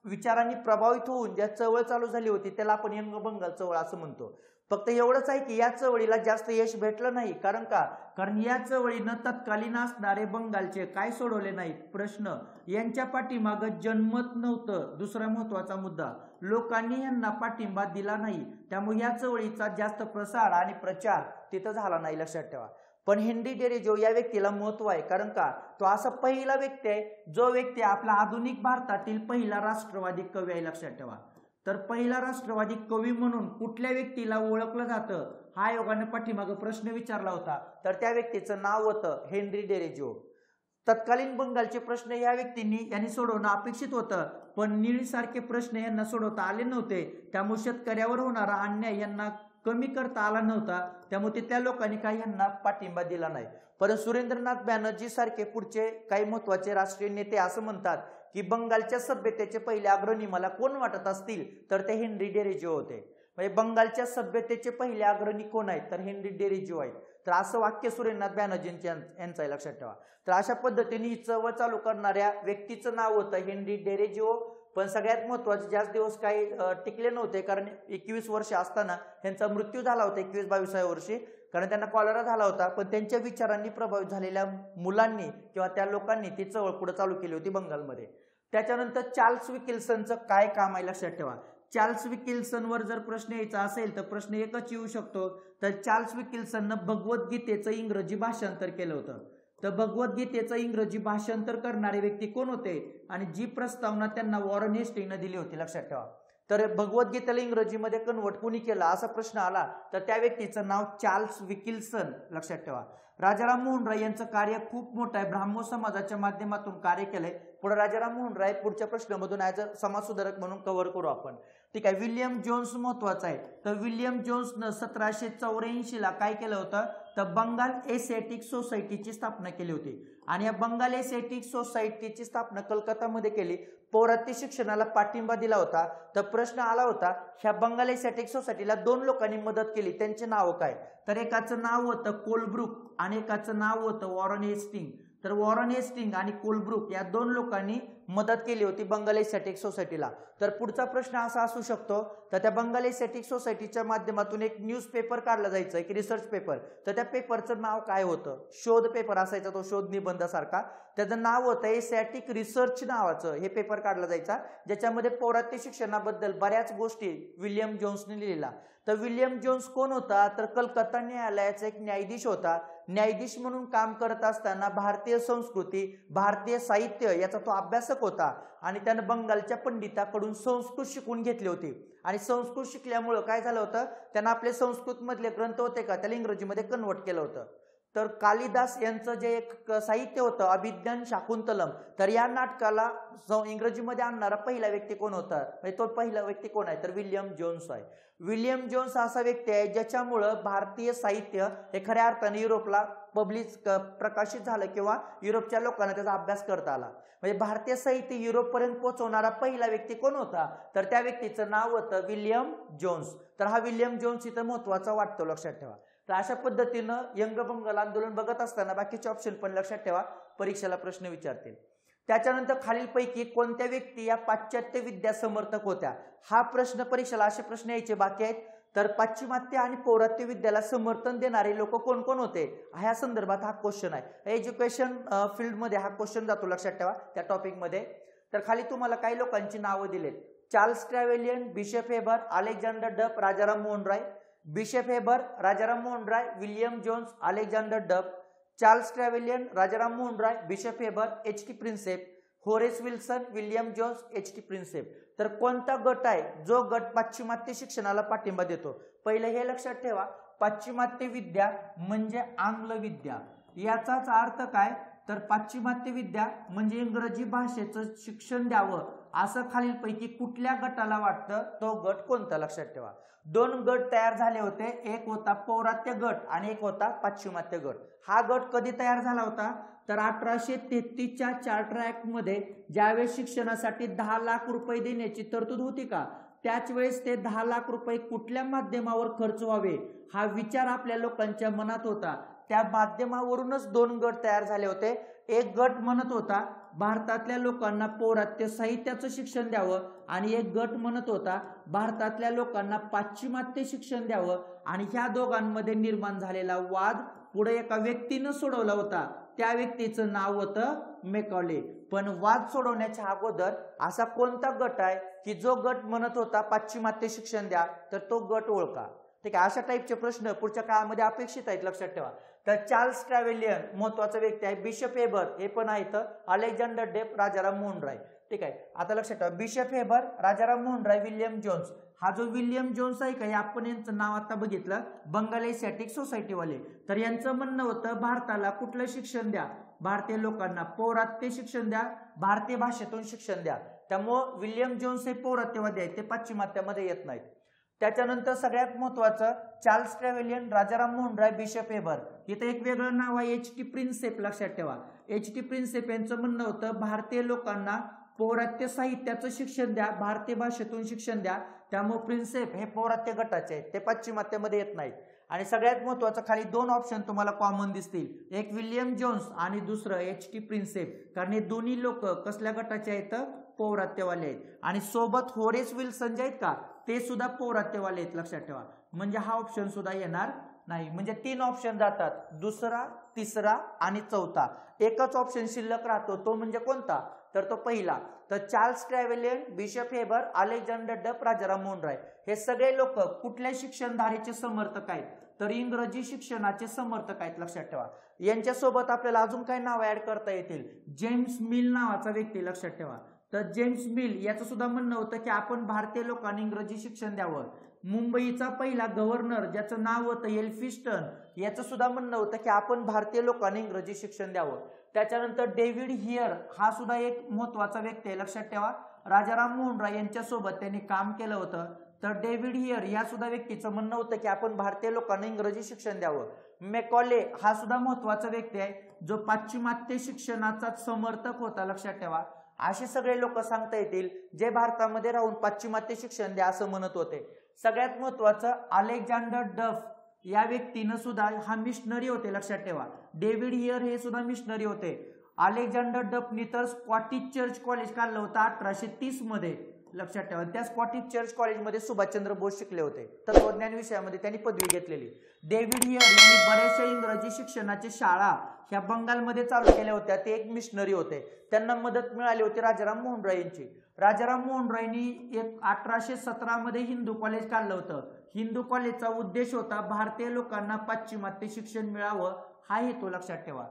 विचारांनी प्रभावित होऊन ज्या चळवळ चालू झाली होती त्याला आपण यंग बंगाल चळवळ असं म्हणतो. फक्त एवढंच आहे की या चळवळीला जास्त यश भेटलं नाही. कारण या चळवळीनं तत्कालीन असणारे बंगालचे काय सोडवले नाहीत प्रश्न, यांच्या पाठीमागं जनमत नव्हतं. दुसरा महत्वाचा मुद्दा, लोकांनी यांना पाठिंबा दिला नाही, त्यामुळे या चळवळीचा जास्त प्रसार आणि प्रचार तिथं झाला नाही, लक्षात ठेवा. पण हेनरी डेरेजो या व्यक्तीला महत्व आहे, कारण का तो असा पहिला व्यक्ती आहे जो व्यक्ती आपला आधुनिक भारतातील पहिला राष्ट्रवादी कवी आहे, लक्षात ठेवा. तर पहिला राष्ट्रवादी कवी म्हणून कुठल्या व्यक्तीला ओळखलं जातं, हा आयोगाने पाठीमागं प्रश्न विचारला होता. तर त्या व्यक्तीचं नाव होतं हेनरी डेरेजो. तत्कालीन बंगालचे प्रश्न या व्यक्तींनी यांनी सोडवणं अपेक्षित होतं, पण निळीसारखे प्रश्न यांना सोडवता आले नव्हते. त्यामुळे शेतकऱ्यावर होणारा अन्याय यांना कमी करता आला नव्हता, त्यामुळे तिथल्या लोकांनी काही यांना पाठिंबा दिला नाही. परंतु सुरेंद्रनाथ बॅनर्जी सारखे पुढचे काही महत्वाचे राष्ट्रीय नेते असं म्हणतात की बंगालच्या सभ्यतेचे पहिले अग्रणी मला कोण वाटत असतील तर ते हेनरी डेरेजो होते. म्हणजे बंगालच्या सभ्यतेचे पहिले अग्रणी कोण आहेत तर हेनरी डेरेजो आहेत. तर असं वाक्य सुरेंद्रनाथ बॅनर्जींच्या यांचं आहे, लक्षात ठेवा. तर अशा पद्धतीने ही चळवळ चालू करणाऱ्या व्यक्तीचं नाव होतं हेनरी डेरेजो. पण सगळ्यात महत्वाचे जास्त दिवस काही टिकले नव्हते, कारण 21 वर्ष असताना त्यांचा मृत्यू झाला होता, 21-22व्या वर्षी, कारण त्यांना कॉलरा झाला होता. पण त्यांच्या विचारांनी प्रभावित झालेल्या मुलांनी किंवा त्या लोकांनी ती चळवळ पुढे चालू केली होती बंगालमध्ये. त्याच्यानंतर चार्ल्स विल्किन्सनचं काय काम आहे लक्षात ठेवा. चार्ल्स विल्किन्सनवर जर प्रश्न यायचा असेल तर प्रश्न एकच येऊ शकतो, तर चार्ल्स विल्किन्सननं भगवद्गीतेचं इंग्रजी भाषांतर केलं होतं. तर भगवद्गीतेचं इंग्रजी भाषांतर करणारे व्यक्ती कोण होते आणि जी प्रस्तावना त्यांना वॉरन हेस्टिंगने दिली होती, लक्षात ठेवा. तर भगवद्गीतेला इंग्रजीमध्ये कन्वर्ट कोणी केलं असा प्रश्न आला तर त्या व्यक्तीचं नाव चार्ल्स विल्किन्सन, लक्षात ठेवा. राजाराम मोहन राय यांचं कार्य खूप मोठं आहे, ब्राह्मो समाजाच्या माध्यमातून कार्य केलंय. पुढे राजाराम मोहन राय पुढच्या प्रश्नामधून ॲज अ समाजसुधारक म्हणून कव्हर करू आपण, ठीक आहे. विल्यम जोन्स महत्वाचा आहे. तर विल्यम जोन्सनं 1784ला काय केलं होतं तर बंगाल एशियाटिक सोसायटीची स्थापना केली होती. आणि या बंगाल एशियाटिक सोसायटीची स्थापना कलकत्तामध्ये केली. पौरात्य शिक्षणाला पाठिंबा दिला होता. तर प्रश्न आला होता ह्या बंगाल एशियाटिक सोसायटीला 2 लोकांनी मदत केली, त्यांचे नाव काय तर एकाचं नाव होतं कोलब्रुक आणि एकाचं नाव होतं वॉरन हेस्टिंग. तर वॉरन हेस्टिंग आणि कोलब्रुक या 2 लोकांनी मदत केली होती बंगाल एशियाटिक सोसायटीला. तर पुढचा प्रश्न असा असू शकतो तर त्या बंगाल एशियाटिक सोसायटीच्या माध्यमातून एक न्यूजपेपर काढला जायचं, एक रिसर्च पेपर. तर त्या पेपरचं नाव काय होतं, शोध पेपर असायचा तो, शोध निबंधासारखा. त्याचं नाव होतं एशियाटिक रिसर्च नावाचं हे पेपर काढला जायचा, ज्याच्यामध्ये पौरात्य शिक्षणाबद्दल बऱ्याच गोष्टी विल्यम जोन्सने लिहिलेला. तर विल्यम जोन्स कोण होता तर कलकत्ता न्यायालयाचा एक न्यायाधीश होता. न्यायाधीश म्हणून काम करत असताना भारतीय संस्कृती, भारतीय साहित्य याचा तो अभ्यासक होता आणि त्यानं बंगालच्या पंडिताकडून संस्कृत शिकून घेतली होती. आणि संस्कृत शिकल्यामुळं काय झालं होतं, त्यांना आपले संस्कृत मधले ग्रंथ होते का त्याला इंग्रजीमध्ये कन्वर्ट केलं होतं. तर कालिदास यांचं जे एक साहित्य होतं अभिज्ञान शाकुंतलम, तर या नाटकाला इंग्रजीमध्ये आणणारा पहिला व्यक्ती कोण होता, म्हणजे तो पहिला व्यक्ती कोण आहे तर विल्यम जोन्स आहे. विल्यम जोन्स असा व्यक्ती आहे ज्याच्यामुळं भारतीय साहित्य हे खऱ्या अर्थाने युरोपला प्रकाशित झालं किंवा युरोपच्या लोकांना त्याचा अभ्यास करता आला. म्हणजे भारतीय साहित्य युरोपपर्यंत पोहोचवणारा पहिला व्यक्ती कोण होता तर त्या व्यक्तीचं नाव होतं विल्यम जोन्स. तर हा विल्यम जोन्स इथं महत्वाचा वाटतो, लक्षात ठेवा. तर अशा पद्धतीनं यंग बंगाल आंदोलन बघत असताना बाकीचे ऑप्शन पण लक्षात ठेवा, परीक्षेला प्रश्न विचारतील. त्याच्यानंतर खालीलपैकी कोणत्या व्यक्ती या पाश्चात्य विद्या समर्थक होत्या, हा प्रश्न परीक्षेला असे प्रश्न यायचे बाकी आहेत. तर पाश्चिमात्य आणि पौरात्य विद्याला समर्थन देणारे लोक कोण कोण होते ह्या संदर्भात हा क्वेश्चन आहे. एज्युकेशन फील्डमध्ये हा क्वेश्चन जातो, लक्षात ठेवा त्या टॉपिकमध्ये. तर खाली तुम्हाला काही लोकांची नावं दिलेत. Charles Trevelyan, Bishop Heber, Alexander Duff, Rajaram Mohan Roy. Bishop Heber, Rajaram Mohan Roy, William Jones, Alexander Duff. Charles Trevelyan, Rajaram Mohan Roy, Bishop Heber, H T Prinsep. Horace Wilson, William Jones, H T Prinsep. तर कोणता गट आहे जो गट पाश्चिमात्य शिक्षणाला पाठिंबा देतो. पहिलं हे लक्षात ठेवा, पाश्चिमात्य विद्या म्हणजे आंग्ल विद्या. याचाच अर्थ काय तर पाश्चिमात्य विद्या म्हणजे इंग्रजी भाषेचं शिक्षण द्यावं असं खालीलपैकी कुठल्या गटाला वाटतं, तो गट कोणता लक्षात ठेवा. 2 गट तयार झाले होते, एक होता पौरात्य गट आणि एक होता पाश्चिमात्य गट. हा गट कधी तयार झाला होता तर 1833च्या चार्टर ऍक्ट मध्ये ज्यावेळेस शिक्षणासाठी 10 लाख रुपये देण्याची तरतूद होती का, त्याच वेळेस ते 10 लाख रुपये कुठल्या माध्यमावर खर्च व्हावे हा विचार आपल्या लोकांच्या मनात होता. त्या माध्यमावरूनच 2 गट तयार झाले होते. एक गट म्हणत होता भारतातल्या लोकांना पौरात्य साहित्याचं शिक्षण द्यावं आणि एक गट म्हणत होता भारतातल्या लोकांना पाश्चिमात्य शिक्षण द्यावं. आणि ह्या दोघांमध्ये निर्माण झालेला वाद पुढे एका व्यक्तीनं सोडवला होता, त्या व्यक्तीचं नाव होतं मेकॉले. पण वाद सोडवण्याच्या अगोदर असा कोणता गट आहे की जो गट म्हणत होता पाश्चिमात्य शिक्षण द्या, तर तो गट ओळखा. ठीक आहे. अशा टाईपचे प्रश्न पुढच्या काळामध्ये अपेक्षित आहेत, लक्षात ठेवा. तर चार्ल्स ट्रॅव्हलियन महत्वाचा व्यक्ती आहे, बिशप हेबर हे पण आहेत, अलेक्झांडर डेप, राजाराम मोहन राय. ठीक आहे, आता लक्षात ठेवा Bishop Heber, Rajaram Mohan Roy, William Jones. हा जो विल्यम जोन्स आहे का, आपण यांचं नाव आता बघितलं, बंगाल एशियाटिक सोसायटी वाले. तर यांचं म्हणणं होतं भारताला कुठलं शिक्षण द्या, भारतीय लोकांना पौरात्य शिक्षण द्या, भारतीय भाषेतून शिक्षण द्या. त्यामुळं विल्यम जोन्स हे पौरात्यवादी आहेत, ते पाश्चिमात्यामध्ये येत नाहीत. त्याच्यानंतर सगळ्यात महत्वाचं Charles Trevelyan, Rajaram Mohan Roy, Bishop Heber. इथं एक वेगळं नाव आहे एच टी प्रिन्सेप, लक्षात ठेवा. एच टी प्रिन्सेप यांचं म्हणणं होतं भारतीय लोकांना पौरात्य साहित्याचं शिक्षण द्या, भारतीय भाषेतून शिक्षण द्या. त्यामुळे प्रिन्सेप हे पौरात्य गटाचे आहेत, ते पाश्चिमात्यामध्ये येत नाहीत. आणि सगळ्यात महत्वाचं खाली दोन ऑप्शन तुम्हाला कॉमन दिसतील, एक विल्यम जोन्स आणि दुसरं एच टी प्रिन्सेप. कारण हे दोन्ही लोक कसल्या गटाचे आहेत, पौरात्यवाले आहेत. आणि सोबत होरेस विल्सन जे आहेत का, ते सुद्धा पौरात्यवाले आहेत, लक्षात ठेवा. म्हणजे हा ऑप्शन सुद्धा येणार नाही. म्हणजे 3 ऑप्शन जातात, दुसरा, तिसरा आणि चौथा. एकच ऑप्शन शिल्लक राहतो, तो म्हणजे कोणता, तर तो पहिला. तर Charles Trevelyan, Bishop Heber, Alexander डेप, राजाराम मोहन राय हे सगळे लोक कुठल्या शिक्षणधारेचे समर्थक आहेत, तर इंग्रजी शिक्षणाचे समर्थक आहेत, लक्षात ठेवा. यांच्यासोबत आपल्याला अजून काही नाव ऍड करता येतील. जेम्स मिल नावाचा व्यक्ती, लक्षात ठेवा. तर जेम्स मिल याचं सुद्धा म्हणणं होतं की आपण भारतीय लोकांनी इंग्रजी शिक्षण द्यावं. मुंबईचा पहिला गव्हर्नर ज्याचं नाव होतं एल्फिस्टन, याचं सुद्धा म्हणणं होतं की आपण भारतीय लोकांनी इंग्रजी शिक्षण द्यावं. त्याच्यानंतर डेव्हिड हियर हा सुद्धा एक महत्वाचा व्यक्ती आहे, लक्षात ठेवा. राजाराम मोहन राय यांच्यासोबत त्यांनी काम केलं होतं. तर डेव्हिड हियर या सुद्धा व्यक्तीचं म्हणणं होतं की आपण भारतीय लोकांना इंग्रजी शिक्षण द्यावं. मेकॉले हा सुद्धा महत्वाचा व्यक्ती आहे, जो पाश्चिमात्य शिक्षणाचा समर्थक होता, लक्षात ठेवा. असे सगळे लोक सांगता येतील जे भारतामध्ये राहून पाश्चिमात्य शिक्षण द्या असं म्हणत होते. सगळ्यात महत्वाचं अलेक्झांडर डफ या व्यक्तीनं सुद्धा, हा मिशनरी होते, लक्षात ठेवा. डेव्हिड हियर हे सुद्धा मिशनरी होते. अलेक्झांडर डफनी तर स्कॉटिश चर्च कॉलेज काढलं होतं 1830 मध्ये, लक्षात ठेवा. त्या स्कॉटिश चर्च कॉलेजमध्ये सुभाषचंद्र बोस शिकले होते, तत्वज्ञान विषयामध्ये त्यांनी पदवी घेतलेली. डेव्हिड हियर यांनी बऱ्याचशा इंग्रजी शिक्षणाच्या शाळा ह्या बंगालमध्ये चालू केल्या होत्या, ते एक मिशनरी होते. त्यांना मदत मिळाली होती राजाराम मोहन राय यांची. राजाराम मोहन रायनी 1817 मध्ये हिंदू कॉलेज काढलं होतं. हिंदू कॉलेजचा उद्देश होता भारतीय लोकांना पाश्चिमात्य शिक्षण मिळावं, हा हेतू, लक्षात ठेवा.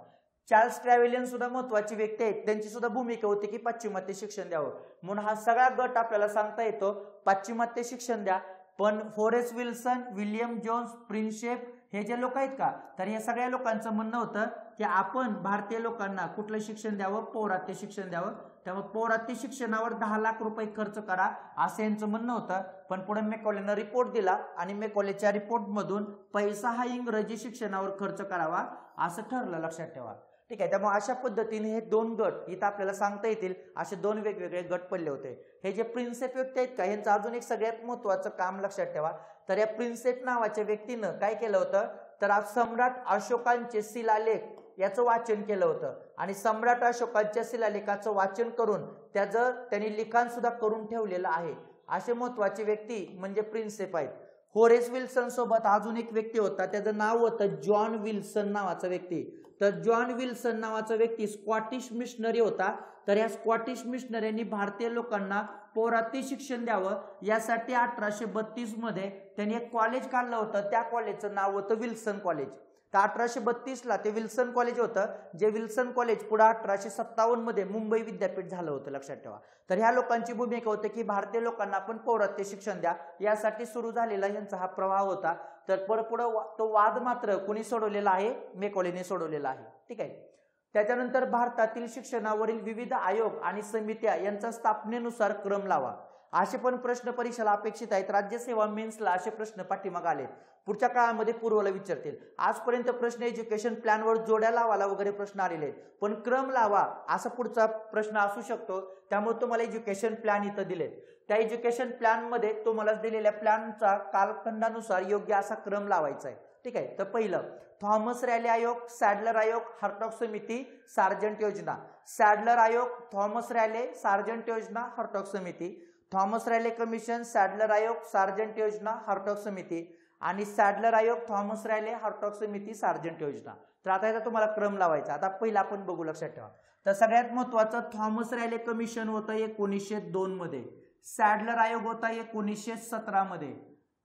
चार्ल्स ट्रॅव्हलियन सुद्धा महत्वाची व्यक्ती आहेत, त्यांची सुद्धा भूमिका होती की पाश्चिमात्य शिक्षण द्यावं. म्हणून हा सगळा गट आपल्याला सांगता येतो पाश्चिमात्य शिक्षण द्या. पण Horace Wilson, William Jones, Prinsep हे जे लोक आहेत का, तर या सगळ्या लोकांचं म्हणणं होतं की आपण भारतीय लोकांना कुठलं शिक्षण द्यावं, पौरात्य शिक्षण द्यावं. त्यामुळे पौरात्य शिक्षणावर 10 लाख रुपये खर्च करा असं यांचं म्हणणं होतं. पण पुढे मेकॉलेनं रिपोर्ट दिला आणि मेकॉलेच्या रिपोर्टमधून पैसा हा इंग्रजी शिक्षणावर खर्च करावा असं ठरलं, लक्षात ठेवा. ठीक आहे. त्यामुळे अशा पद्धतीने हे 2 गट इथं आपल्याला सांगता येतील, असे 2 वेगवेगळे गट पडले होते. हे जे प्रिन्सेप व्यक्ती आहेत का, यांचं अजून एक सगळ्यात महत्वाचं काम लक्षात ठेवा. तर या प्रिन्सेप नावाच्या व्यक्तीनं काय केलं होतं, तर आज सम्राट अशोकांचे शिलालेख याचं वाचन केलं होतं आणि सम्राट अशोकांच्या शिलालेखाचं वाचन करून त्याचं त्यांनी लिखाण सुद्धा करून ठेवलेलं आहे. असे महत्वाचे व्यक्ती म्हणजे प्रिन्सेप आहेत. होरेस विल्सन सोबत अजून एक व्यक्ती होता, त्याचं नाव होतं जॉन विल्सन नावाचा व्यक्ती. तर जॉन विल्सन नावाचा व्यक्ती स्कॉटिश मिशनरी होता. तर या स्कॉटिश मिशनरींनी भारतीय लोकांना पौरात्य शिक्षण द्यावं यासाठी 1832 मध्ये त्यांनी एक कॉलेज काढलं होतं. त्या कॉलेजचं नाव होतं विल्सन कॉलेज. तर 1832 ला ते विल्सन कॉलेज होतं, जे विल्सन कॉलेज पुढे 1857 मध्ये मुंबई विद्यापीठ झालं होतं, लक्षात ठेवा. तर ह्या लोकांची भूमिका होती की भारतीय लोकांना आपण पौरात्य शिक्षण द्या, यासाठी सुरू झालेला यांचा हा प्रवाह होता. तर पुढे तो वाद मात्र कोणी सोडवलेला आहे, मेकॉलेने सोडवलेला आहे. ठीक आहे. त्याच्यानंतर भारतातील शिक्षणावरील विविध आयोग आणि समित्या यांचा स्थापनेनुसार क्रम लावा. असे पण प्रश्न परीक्षेला अपेक्षित आहेत. राज्यसेवा मेन्सला असे प्रश्न पाठीमागे आलेत, पुढच्या काळामध्ये पूर्वला विचारतील. आजपर्यंत प्रश्न एज्युकेशन प्लॅनवर जोड्या लावाला वगैरे प्रश्न आलेले आहेत, पण क्रम लावा असा पुढचा प्रश्न असू शकतो. त्यामुळे तुम्हाला एज्युकेशन प्लॅन इथं दिलेत. त्या एज्युकेशन प्लॅन मध्ये तुम्हाला दिलेल्या प्लॅनचा कालखंडानुसार योग्य असा क्रम लावायचा आहे. ठीक आहे. तर पहिलं थॉमस रॅले आयोग, सॅडलर आयोग, हर्टॉग समिती, सार्जंट योजना. सॅडलर आयोग, थॉमस रॅले, सार्जंट योजना, हर्टॉग समिती. थॉमस रॅले कमिशन, सॅडलर आयोग, सार्जंट योजना, हर्टॉग समिती आणि सॅडलर आयोग, थॉमस रॅले, हर्टॉग समिती, सार्जंट योजना. तर आता याचा तुम्हाला क्रम लावायचा. आता पहिला आपण बघू, लक्षात ठेवा. तर सगळ्यात महत्वाचं थॉमस रॅले कमिशन होतं 1902 मध्ये. सॅडलर आयोग होता 1917 मध्ये.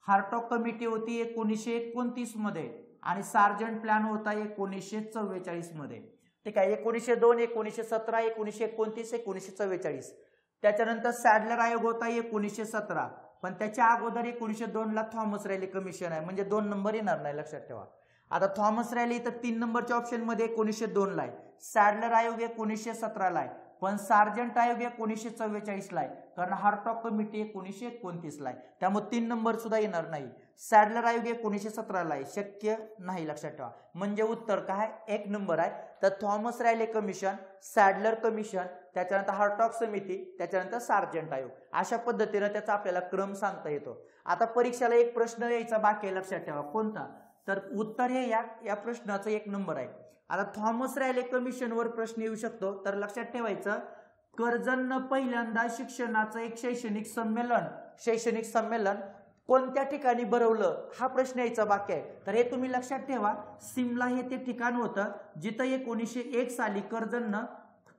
हार्टॉग कमिटी होती 1929 मध्ये आणि सार्जंट प्लॅन होता 1944 मध्ये. ठीक आहे, 1902, 1917, 1929, 1944. त्याच्यानंतर सॅडलर आयोग होता 1917, पण त्याच्या अगोदर 1902 ला थॉमस रॅली कमिशन आहे, म्हणजे 2 नंबर येणार नाही, लक्षात ठेवा. आता थॉमस रॅली तर 3 नंबरच्या ऑप्शन मध्ये 1902 ला आहे, सॅडलर आयोग 1917 ला आहे, पण सार्जंट आयोग 1944 ला आहे, कारण हार्टॉग कमिटी 1929 ला आहे, त्यामुळे 3 नंबर सुद्धा येणार नाही. सॅडलर आयोग 1917 ला आहे, शक्य नाही, लक्षात ठेवा. म्हणजे उत्तर काय 1 नंबर आहे. तर Thomas Raleigh commission, Sadler commission, त्याच्यानंतर हार्टॉग समिती, त्याच्यानंतर सार्जंट आयोग, अशा पद्धतीने त्याचा आपल्याला क्रम सांगता येतो. आता परीक्षेला एक प्रश्न यायचा बाकी आहे, लक्षात ठेवा, कोणता? तर उत्तर हे या प्रश्नाचं 1 नंबर आहे. आता थॉमस रॅले कमिशन वर प्रश्न येऊ शकतो, तर लक्षात ठेवायचं, कर्जननं पहिल्यांदा शिक्षणाचं एक शैक्षणिक संमेलन कोणत्या ठिकाणी भरवलं, हा प्रश्न यायचा बाकी आहे. तर हे तुम्ही लक्षात ठेवा, सिमला हे ते ठिकाण होतं जिथं 1901 साली कर्जननं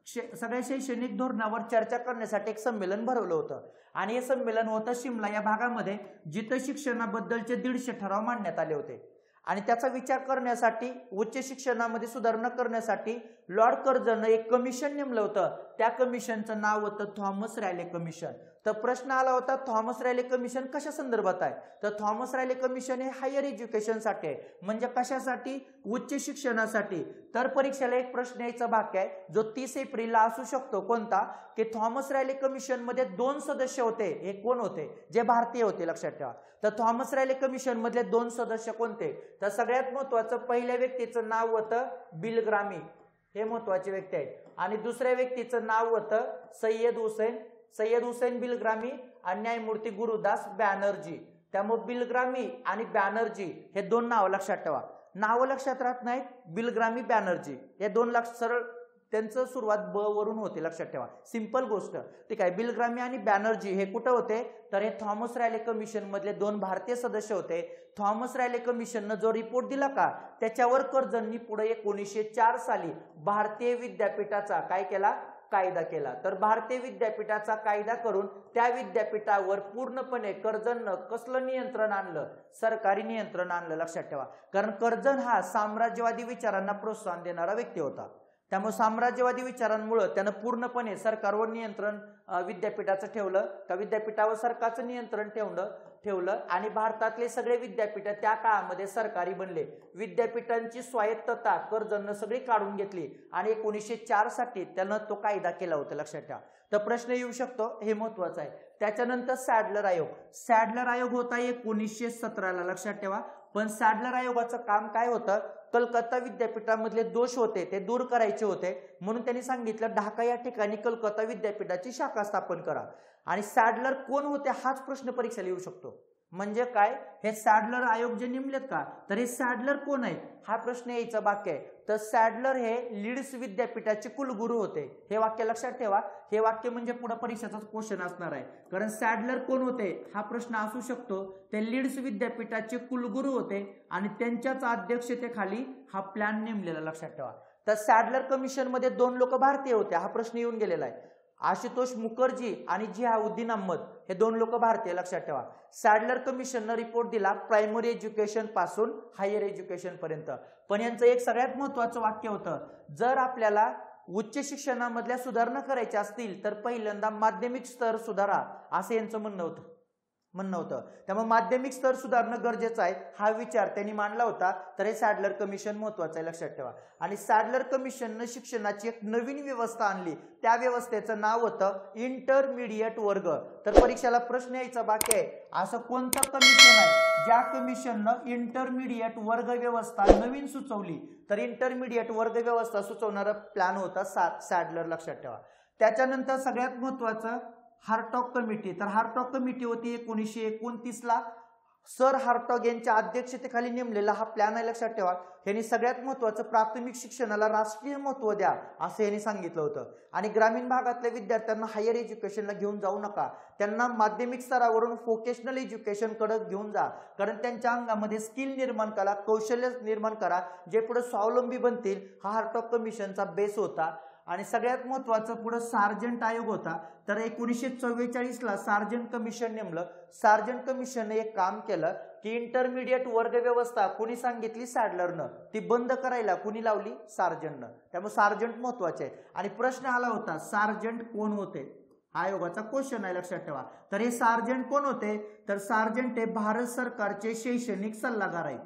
सगळ्या शैक्षणिक धोरणावर चर्चा करण्यासाठी एक संमेलन भरवलं होतं, आणि हे संमेलन होतं शिमला या भागामध्ये, जिथं शिक्षणाबद्दलचे 150 ठराव मांडण्यात आले होते. आणि त्याचा विचार करण्यासाठी, उच्च शिक्षणामध्ये सुधारणा करण्यासाठी लॉर्ड कर्जननं एक कमिशन नेमलं होतं. त्या कमिशनचं नाव होतं थॉमस रॅले कमिशन. तर प्रश्न आला होता, थॉमस रॅले कमिशन कशा संदर्भात आहे? तर थॉमस रॅले कमिशन हे हायर एज्युकेशनसाठी आहे, म्हणजे कशासाठी? उच्च शिक्षणासाठी. तर परीक्षेला एक प्रश्न यायचा बाकी आहे, जो 30 एप्रिलला असू शकतो, कोणता? की थॉमस रॅले कमिशन मध्ये 2 सदस्य होते, हे कोण होते? जे भारतीय होते, लक्षात ठेवा. तर थॉमस रॅले कमिशन मधले 2 सदस्य कोणते? तर सगळ्यात महत्वाचं, पहिल्या व्यक्तीचं नाव होतं बिल ग्रामी, हे महत्वाचे व्यक्ती आहेत, आणि दुसऱ्या व्यक्तीचं नाव होतं सय्यद हुसेन बिल ग्रामी आणि न्यायमूर्ती गुरुदास बॅनर्जी. त्यामुळे बिल ग्रामी आणि बॅनर्जी हे 2 नाव लक्षात ठेवा. नाव लक्षात राहत नाहीत, बिल ग्रामी, बॅनर्जी हे 2 सरळ त्यांचं सुरुवात ब वरून होते, लक्षात ठेवा, सिंपल गोष्ट. ठीक आहे, बिल ग्रामी आणि बॅनर्जी हे कुठं होते? तर हे थॉमस रॅले कमिशन मधले 2 भारतीय सदस्य होते. थॉमस रॅले कमिशननं जो रिपोर्ट दिला का, त्याच्यावर कर्जननी पुढे 1904 साली भारतीय विद्यापीठाचा काय केला? कायदा केला. तर भारतीय विद्यापीठाचा कायदा करून त्या विद्यापीठावर पूर्णपणे कर्जननं कसलं नियंत्रण आणलं? सरकारी नियंत्रण आणलं, लक्षात ठेवा. कारण कर्जन हा साम्राज्यवादी विचारांना प्रोत्साहन देणारा व्यक्ती होता, त्यामुळे साम्राज्यवादी विचारांमुळे त्यानं पूर्णपणे सरकारवर नियंत्रण विद्यापीठाचं ठेवलं, का विद्यापीठावर सरकारचं नियंत्रण ठेवलं आणि भारतातले सगळे विद्यापीठ त्या काळामध्ये सरकारी बनले. विद्यापीठांची स्वायत्तता कर्जननं सगळी काढून घेतली आणि 1904 साठी त्यानं तो कायदा केला होता, लक्षात ठेवा. तर प्रश्न येऊ शकतो, हे महत्वाचं आहे. त्याच्यानंतर सॅडलर आयोग होता 1917 ला, लक्षात ठेवा. पण सॅडलर आयोगाचं काम काय होतं? कलकत्ता विद्यापीठामधले दोष होते ते दूर करायचे होते, म्हणून त्यांनी सांगितलं ढाका या ठिकाणी कलकत्ता विद्यापीठाची शाखा स्थापन करा. आणि सॅडलर कोण होते हाच प्रश्न परीक्षेला येऊ शकतो. म्हणजे काय, हे सॅडलर आयोग जे नेमलेत का, तर हे सॅडलर कोण आहेत हा प्रश्न यायचा बाकी आहे. तर सॅडलर हे लीड्स विद्यापीठाचे कुलगुरू होते. हे वाक्य लक्षात ठेवा, हे वाक्य म्हणजे पुढे परीक्षेचाच क्वेश्चन असणार आहे. कारण सॅडलर कोण होते हा प्रश्न असू शकतो. ते लीड्स विद्यापीठाचे कुलगुरू होते आणि त्यांच्याच अध्यक्षतेखाली हा प्लॅन नेमलेला, लक्षात ठेवा. तर सॅडलर कमिशन मध्ये 2 लोक भारतीय होते, हा प्रश्न येऊन गेलेला आहे. आशुतोष मुखर्जी आणि जियाउद्दीन अहमद हे 2 लोक भारतीय, लक्षात ठेवा. सॅडलर कमिशननं रिपोर्ट दिला प्रायमरी एज्युकेशन पासून हायर एज्युकेशन पर्यंत. पण यांचं एक सगळ्यात महत्वाचं वाक्य होतं, जर आपल्याला उच्च शिक्षणामधल्या सुधारणा करायच्या असतील तर पहिल्यांदा माध्यमिक स्तर सुधारा, असं यांचं म्हणणं होतं. त्यामुळे माध्यमिक स्तर सुधारणं गरजेचं आहे, हा विचार त्यांनी मांडला होता. तर हे सॅडलर कमिशन महत्वाचं आहे, लक्षात ठेवा. आणि सॅडलर कमिशननं शिक्षणाची एक नवीन व्यवस्था आणली, त्या व्यवस्थेचं नाव होतं इंटरमिडिएट वर्ग. तर परीक्षेला प्रश्न यायचा बाकी आहे, असं कोणतं कमिशन आहे ज्या कमिशननं इंटरमिडिएट वर्ग व्यवस्था नवीन सुचवली? तर इंटरमिडिएट वर्ग व्यवस्था सुचवणारा प्लॅन होता सॅडलर, लक्षात ठेवा. त्याच्यानंतर सगळ्यात महत्वाचं हार्टॉग कमिटी. तर हार्टॉग कमिटी होती 1929 ला. सर हार्टॉग यांच्या अध्यक्षतेखाली नेमलेला हा प्लॅन आहे, लक्षात ठेवा. यांनी सगळ्यात महत्वाचं प्राथमिक शिक्षणाला राष्ट्रीय महत्व द्या असं यांनी सांगितलं होतं. आणि ग्रामीण भागातल्या विद्यार्थ्यांना हायर एज्युकेशनला घेऊन जाऊ नका, त्यांना माध्यमिक स्तरावरून व्होकेशनल एज्युकेशन कडे घेऊन जा, कारण त्यांच्या अंगामध्ये स्किल निर्माण करा, कौशल्य निर्माण करा, जे पुढे स्वावलंबी बनतील. हा हार्टॉग कमिशनचा बेस होता. आणि सगळ्यात महत्वाचं पुढे सार्जंट आयोग होता. तर 1944 ला सार्जंट कमिशन नेमलं. सार्जंट कमिशनने एक काम केलं की इंटरमिडिएट वर्ग व्यवस्था कुणी सांगितली? सॅडलरनं. ती बंद करायला कुणी लावली? सार्जंटनं. त्यामुळे सार्जंट महत्वाचे आहे. आणि प्रश्न आला होता सार्जंट कोण होते? आयोगाचा क्वेश्चन आहे, लक्षात ठेवा. तर हे सार्जंट कोण होते? तर सार्जंट हे भारत सरकारचे शैक्षणिक सल्लागार आहेत.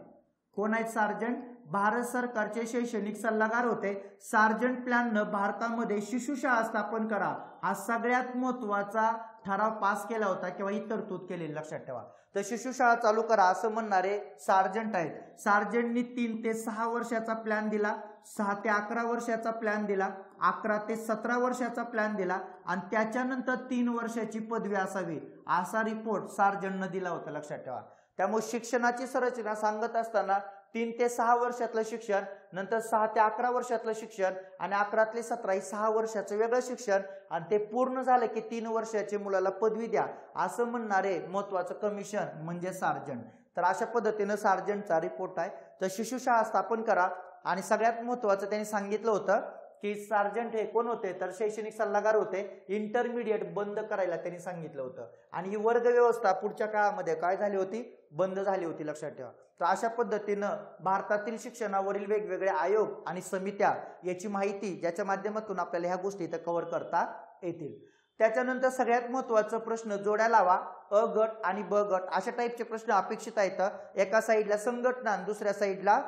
कोण आहेत सार्जंट? भारत सरकारचे शैक्षणिक सल्लागार होते. सार्जंट प्लॅननं भारतामध्ये शिशुशाळा स्थापन करा हा सगळ्यात महत्वाचा ठराव पास केला होता किंवा ही तरतूद केलेली, लक्षात ठेवा. तर शिशुशाळा चालू करा असं म्हणणारे सार्जंट आहेत. सार्जंटनी 3 ते 6 वर्षाचा प्लॅन दिला, 6 ते 11 वर्षाचा प्लॅन दिला, 11 ते 17 वर्षाचा प्लॅन दिला आणि त्याच्यानंतर 3 वर्षाची पदवी असावी असा रिपोर्ट सार्जंटनं दिला होता, लक्षात ठेवा. त्यामुळे शिक्षणाची संरचना सांगत असताना 3 ते 6 वर्षातलं शिक्षण, नंतर 6 ते 11 वर्षातलं शिक्षण आणि 11 ते 17 ही 6 वर्षाचं वेगळं शिक्षण आणि ते पूर्ण झालं की 3 वर्षाच्या मुलाला पदवी द्या असं म्हणणारे महत्वाचं कमिशन म्हणजे सार्जंट. तर अशा पद्धतीनं सार्जंटचा रिपोर्ट आहे. तर शिशुशाळा स्थापन करा आणि सगळ्यात महत्वाचं त्यांनी सांगितलं होतं की सार्जंट हे कोण होते? तर शैक्षणिक सल्लागार होते. इंटरमिडिएट बंद करायला त्यांनी सांगितलं होतं आणि ही वर्ग व्यवस्था पुढच्या काळामध्ये काय झाली होती? बंद झाली होती, लक्षात ठेवा. तर अशा पद्धतीनं भारतातील शिक्षणावरील वेगवेगळे आयोग आणि समित्या याची माहिती ज्याच्या माध्यमातून आपल्याला ह्या गोष्टी इथं कव्हर करता येतील. त्याच्यानंतर सगळ्यात महत्वाचा प्रश्न जोड्या लावा. अ गट आणि ब गट अशा टाईपचे प्रश्न अपेक्षित आहेत. एका साईडला संघटना आणि दुसऱ्या साईडला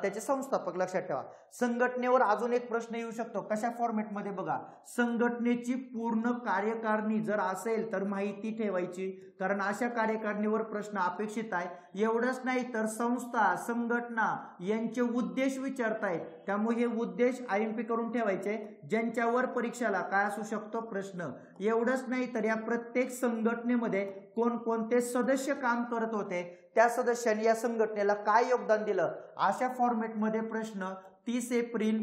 त्याचे संस्थापक, लक्षात ठेवा. संघटनेवर अजून एक प्रश्न येऊ शकतो. कशा फॉर्मॅटमध्ये? बघा, संघटनेची पूर्ण कार्यकारिणी जर असेल तर माहिती ठेवायची, कारण अशा कार्यकारिणीवर प्रश्न अपेक्षित आहे. एवढंच नाही तर संस्था, संघटना यांचे उद्देश विचारतायत, त्यामुळे हे उद्देश आयएमपी करून ठेवायचे ज्यांच्यावर परीक्षेला काय असू शकतो? प्रश्न. एवढंच नाही तर या प्रत्येक संघटनेमध्ये कोणकोणते सदस्य काम करत होते, त्या सदस्यांनी या संघटनेला काय योगदान दिलं, अशा फॉर्मॅटमध्ये प्रश्न 30 एप्रिल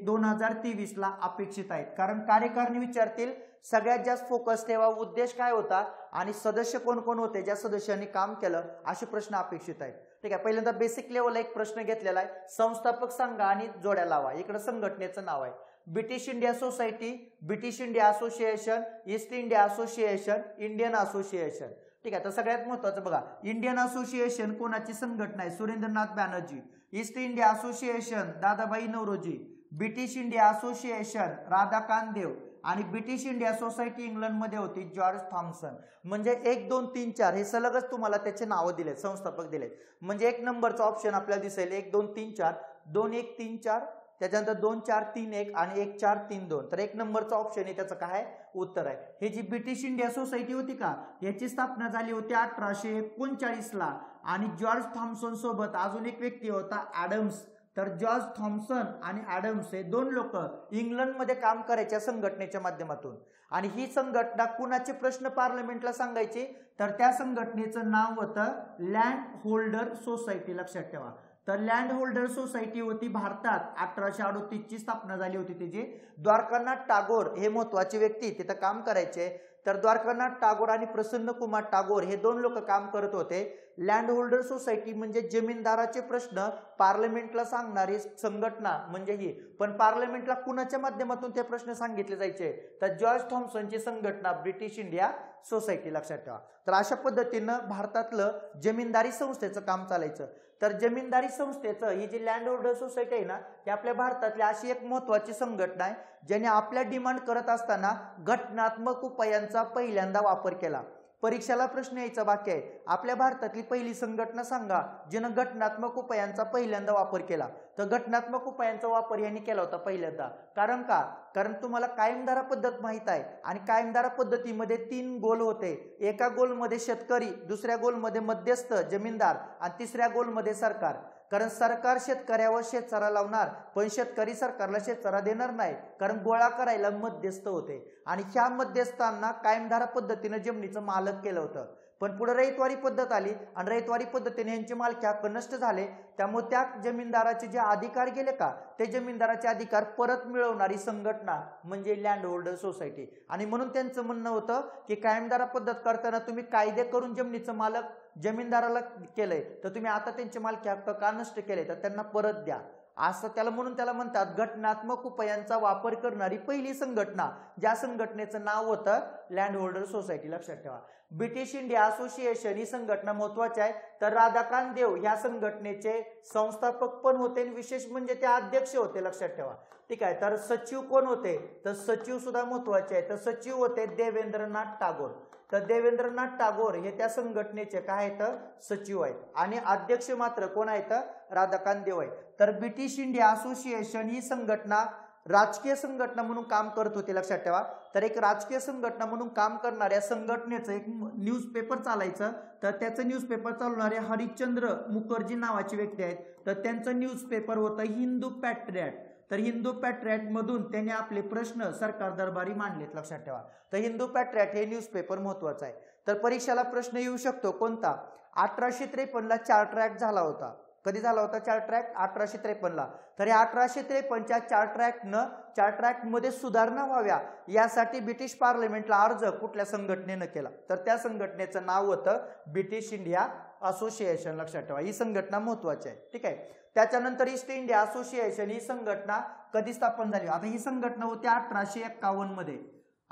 2023 ला अपेक्षित आहेत. कारण कार्यकारिणी विचारतील, सगळ्यात जास्त फोकस ठेवा उद्देश काय होता आणि सदस्य कोण कोण होते ज्या सदस्यांनी काम केलं, असे प्रश्न अपेक्षित आहेत. ठीक आहे. पहिल्यांदा बेसिक लेवलला एक प्रश्न घेतलेला आहे. संस्थापक सांगा आणि जोड्या लावा. इकडे संघटनेचं नाव आहे British India society, British India association, east India association, Indian association. ठीक आहे. तर सगळ्यात महत्वाचं बघा, इंडियन असोसिएशन कोणाची संघटना आहे? Surendranath Banerjee. East India Association Dadabhai Naoroji. British India Association Radhakant Deb आणि ब्रिटिश इंडिया सोसायटी इंग्लंडमध्ये होती जॉर्ज थॉम्सन. म्हणजे 1 2 3 4 हे सलगच तुम्हाला त्याचे नावं दिलेत, संस्थापक दिलेत. म्हणजे 1 नंबरचा ऑप्शन आपल्याला दिसेल 1 2 3 4, 2 1 3 4, त्याच्यानंतर 2 4 3 1 आणि 1 4 3 2. तर 1 नंबरचा ऑप्शन आहे त्याचं काय उत्तर आहे. हे जी ब्रिटिश इंडिया सोसायटी होती का, याची स्थापना झाली होती 1839 ला आणि जॉर्ज थॉम्सन सोबत अजून एक व्यक्ती होता ॲडम्स. तर जॉर्ज थॉम्सन आणि ॲडम्स हे 2 लोक इंग्लंडमध्ये काम करायच्या संघटनेच्या माध्यमातून. आणि ही संघटना कुणाचे प्रश्न पार्लमेंटला सांगायची? तर त्या संघटनेचं नाव होतं लँड होल्डर सोसायटी, लक्षात ठेवा. तर लँड होल्डर सोसायटी होती भारतात 1838 ची स्थापना झाली होती त्याची. द्वारकानाथ टागोर हे महत्वाचे व्यक्ती तिथं काम करायचे. तर द्वारकानाथ टागोर आणि प्रसन्न कुमार टागोर हे 2 लोक काम करत होते. लँड होल्डर सोसायटी म्हणजे जमीनदाराचे प्रश्न पार्लमेंटला सांगणारी संघटना म्हणजे ही. पण पार्लमेंटला कुणाच्या माध्यमातून ते प्रश्न सांगितले जायचे? तर जॉर्ज थॉम्सनची संघटना ब्रिटिश इंडिया सोसायटी, लक्षात ठेवा. तर अशा पद्धतीनं भारतातलं जमीनदारी संस्थेचं काम चालायचं. तर जमीनदारी संस्थेचं ही जी लँड होल्डर सोसायटी आहे ना, ही आपल्या भारतातली अशी एक महत्वाची संघटना आहे ज्याने आपल्या डिमांड करत असताना घटनात्मक उपायांचा पहिल्यांदा वापर केला. परीक्षेला प्रश्न यायचा बाकी आहे, आपल्या भारतातली पहिली संघटना सांगा जिनं घटनात्मक उपायांचा पहिल्यांदा वापर केला. तर घटनात्मक उपायांचा वापर यांनी केला होता पहिल्यांदा. कारण का? कारण तुम्हाला कायमधारा पद्धत माहित आहे आणि कायमधारा पद्धतीमध्ये 3 गोल होते. एका गोलमध्ये शेतकरी, दुसऱ्या गोलमध्ये मध्यस्थ जमीनदार आणि तिसऱ्या गोलमध्ये सरकार. कारण सरकार शेतकऱ्यावर शेतसारा लावणार पण शेतकरी सरकारला शेतसारा देणार नाही, कारण गोळा करायला मध्यस्थ होते. आणि ह्या मध्यस्थांना कायमधारा पद्धतीने जमिनीचं मालक केलं होतं. पण पुढे रहितवारी पद्धत आली आणि रहितवारी पद्धतीने यांचे मालकी हक्क नष्ट झाले. त्यामुळे त्या जमीनदाराचे जे अधिकार गेले का, ते जमीनदाराचे अधिकार परत मिळवणारी संघटना म्हणजे लँड होल्डर सोसायटी. आणि म्हणून त्यांचं म्हणणं होतं की कायमधारा पद्धत करताना तुम्ही कायदे करून जमिनीचं मालक जमीनदाराला केलंय, तर तुम्ही आता त्यांचे मालकी हक्क का नष्ट केले, तर त्यांना परत द्या. असं त्याला म्हणतात घटनात्मक उपायांचा वापर करणारी पहिली संघटना, ज्या संघटनेचं नाव होतं लँड होल्डर सोसायटी. लक्षात ठेवा. ब्रिटिश इंडिया असोसिएशन ही संघटना महत्वाची आहे. तर राधाकांत देव ह्या संघटनेचे संस्थापक पण होते आणि विशेष म्हणजे ते अध्यक्ष होते. लक्षात ठेवा. ठीक आहे. तर सचिव कोण होते, तर सचिव सुद्धा महत्वाचे आहे. तर सचिव होते देवेंद्रनाथ टागोर. तर देवेंद्रनाथ टागोर हे त्या संघटनेचे काय आहेत, सचिव आहेत. आणि अध्यक्ष मात्र कोण आहेत, राधाकांत देव आहे. तर ब्रिटिश इंडिया असोसिएशन ही संघटना राजकीय संघटना म्हणून काम करत होते. लक्षात ठेवा. तर एक राजकीय संघटना म्हणून काम करणाऱ्या संघटनेचं एक न्यूजपेपर चालायचं. तर त्याचं न्यूजपेपर चालवणारे हरिश्चंद्र मुखर्जी नावाचे व्यक्ती आहेत. तर त्यांचं न्यूजपेपर होतं हिंदू पॅट्रियट. तर हिंदू पॅट्रियट मधून त्यांनी आपले प्रश्न सरकार दरबारी मांडलेत. लक्षात ठेवा. तर हिंदू पॅट्रियट हे न्यूजपेपर महत्वाचं आहे. तर परीक्षेला प्रश्न येऊ शकतो कोणता, 1853 ला चार्टर ऍक्ट झाला होता. कधी झाला होता चार्टर ऍक्ट, 1853 ला. तर या 1853च्या चार्टर ऍक्ट मध्ये सुधारणा व्हाव्या यासाठी ब्रिटिश पार्लमेंटला अर्ज कुठल्या संघटनेनं केला, तर त्या संघटनेचं नाव होतं ब्रिटिश इंडिया असोसिएशन. लक्षात ठेवा. ही संघटना महत्वाची आहे. ठीक आहे. त्याच्यानंतर ईस्ट इंडिया असोसिएशन ही संघटना कधी स्थापन झाली, आता ही संघटना होती 1851 मध्ये.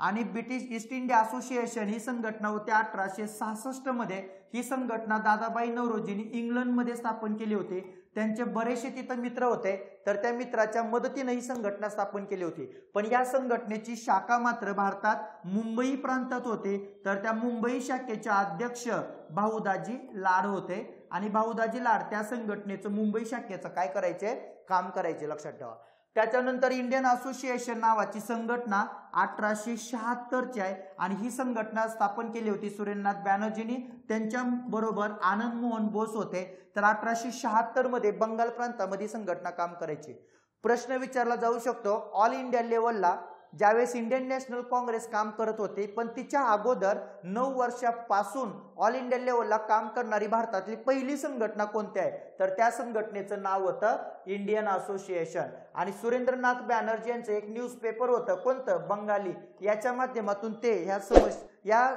आणि ब्रिटिश ईस्ट इंडिया असोसिएशन ही संघटना होती 1866 मध्ये. ही संघटना दादाबाई नौरोजींनी इंग्लंडमध्ये स्थापन केली होती. त्यांचे बरेचसे तिथं मित्र होते. तर त्या मित्राच्या मदतीने ही संघटना स्थापन केली होती. पण या संघटनेची शाखा मात्र भारतात मुंबई प्रांतात होते. तर त्या मुंबई शाखेचे अध्यक्ष भाऊदाजी लाड होते. आणि भाऊदाजी लाड त्या संघटनेचं मुंबई शाखेचं काय करायचे, काम करायचे. लक्षात ठेवा. त्याच्यानंतर इंडियन असोसिएशन नावाची संघटना 1876ची आहे. आणि ही संघटना स्थापन केली होती सुरेंद्रनाथ बॅनर्जींनी. त्यांच्या बरोबर आनंद मोहन बोस होते. तर 1876 मध्ये बंगाल प्रांतामध्ये संघटना काम करायची. प्रश्न विचारला जाऊ शकतो, ऑल इंडिया लेवलला ज्यावेळेस इंडियन नॅशनल काँग्रेस काम करत होते, पण तिच्या अगोदर 9 वर्षापासून ऑल इंडिया लेवलला काम करणारी भारतातली पहिली संघटना कोणती आहे, तर त्या संघटनेचं नाव होतं इंडियन असोसिएशन. आणि सुरेंद्रनाथ बॅनर्जी यांचं एक न्यूजपेपर होतं कोणतं, बंगाली. याच्या माध्यमातून ते या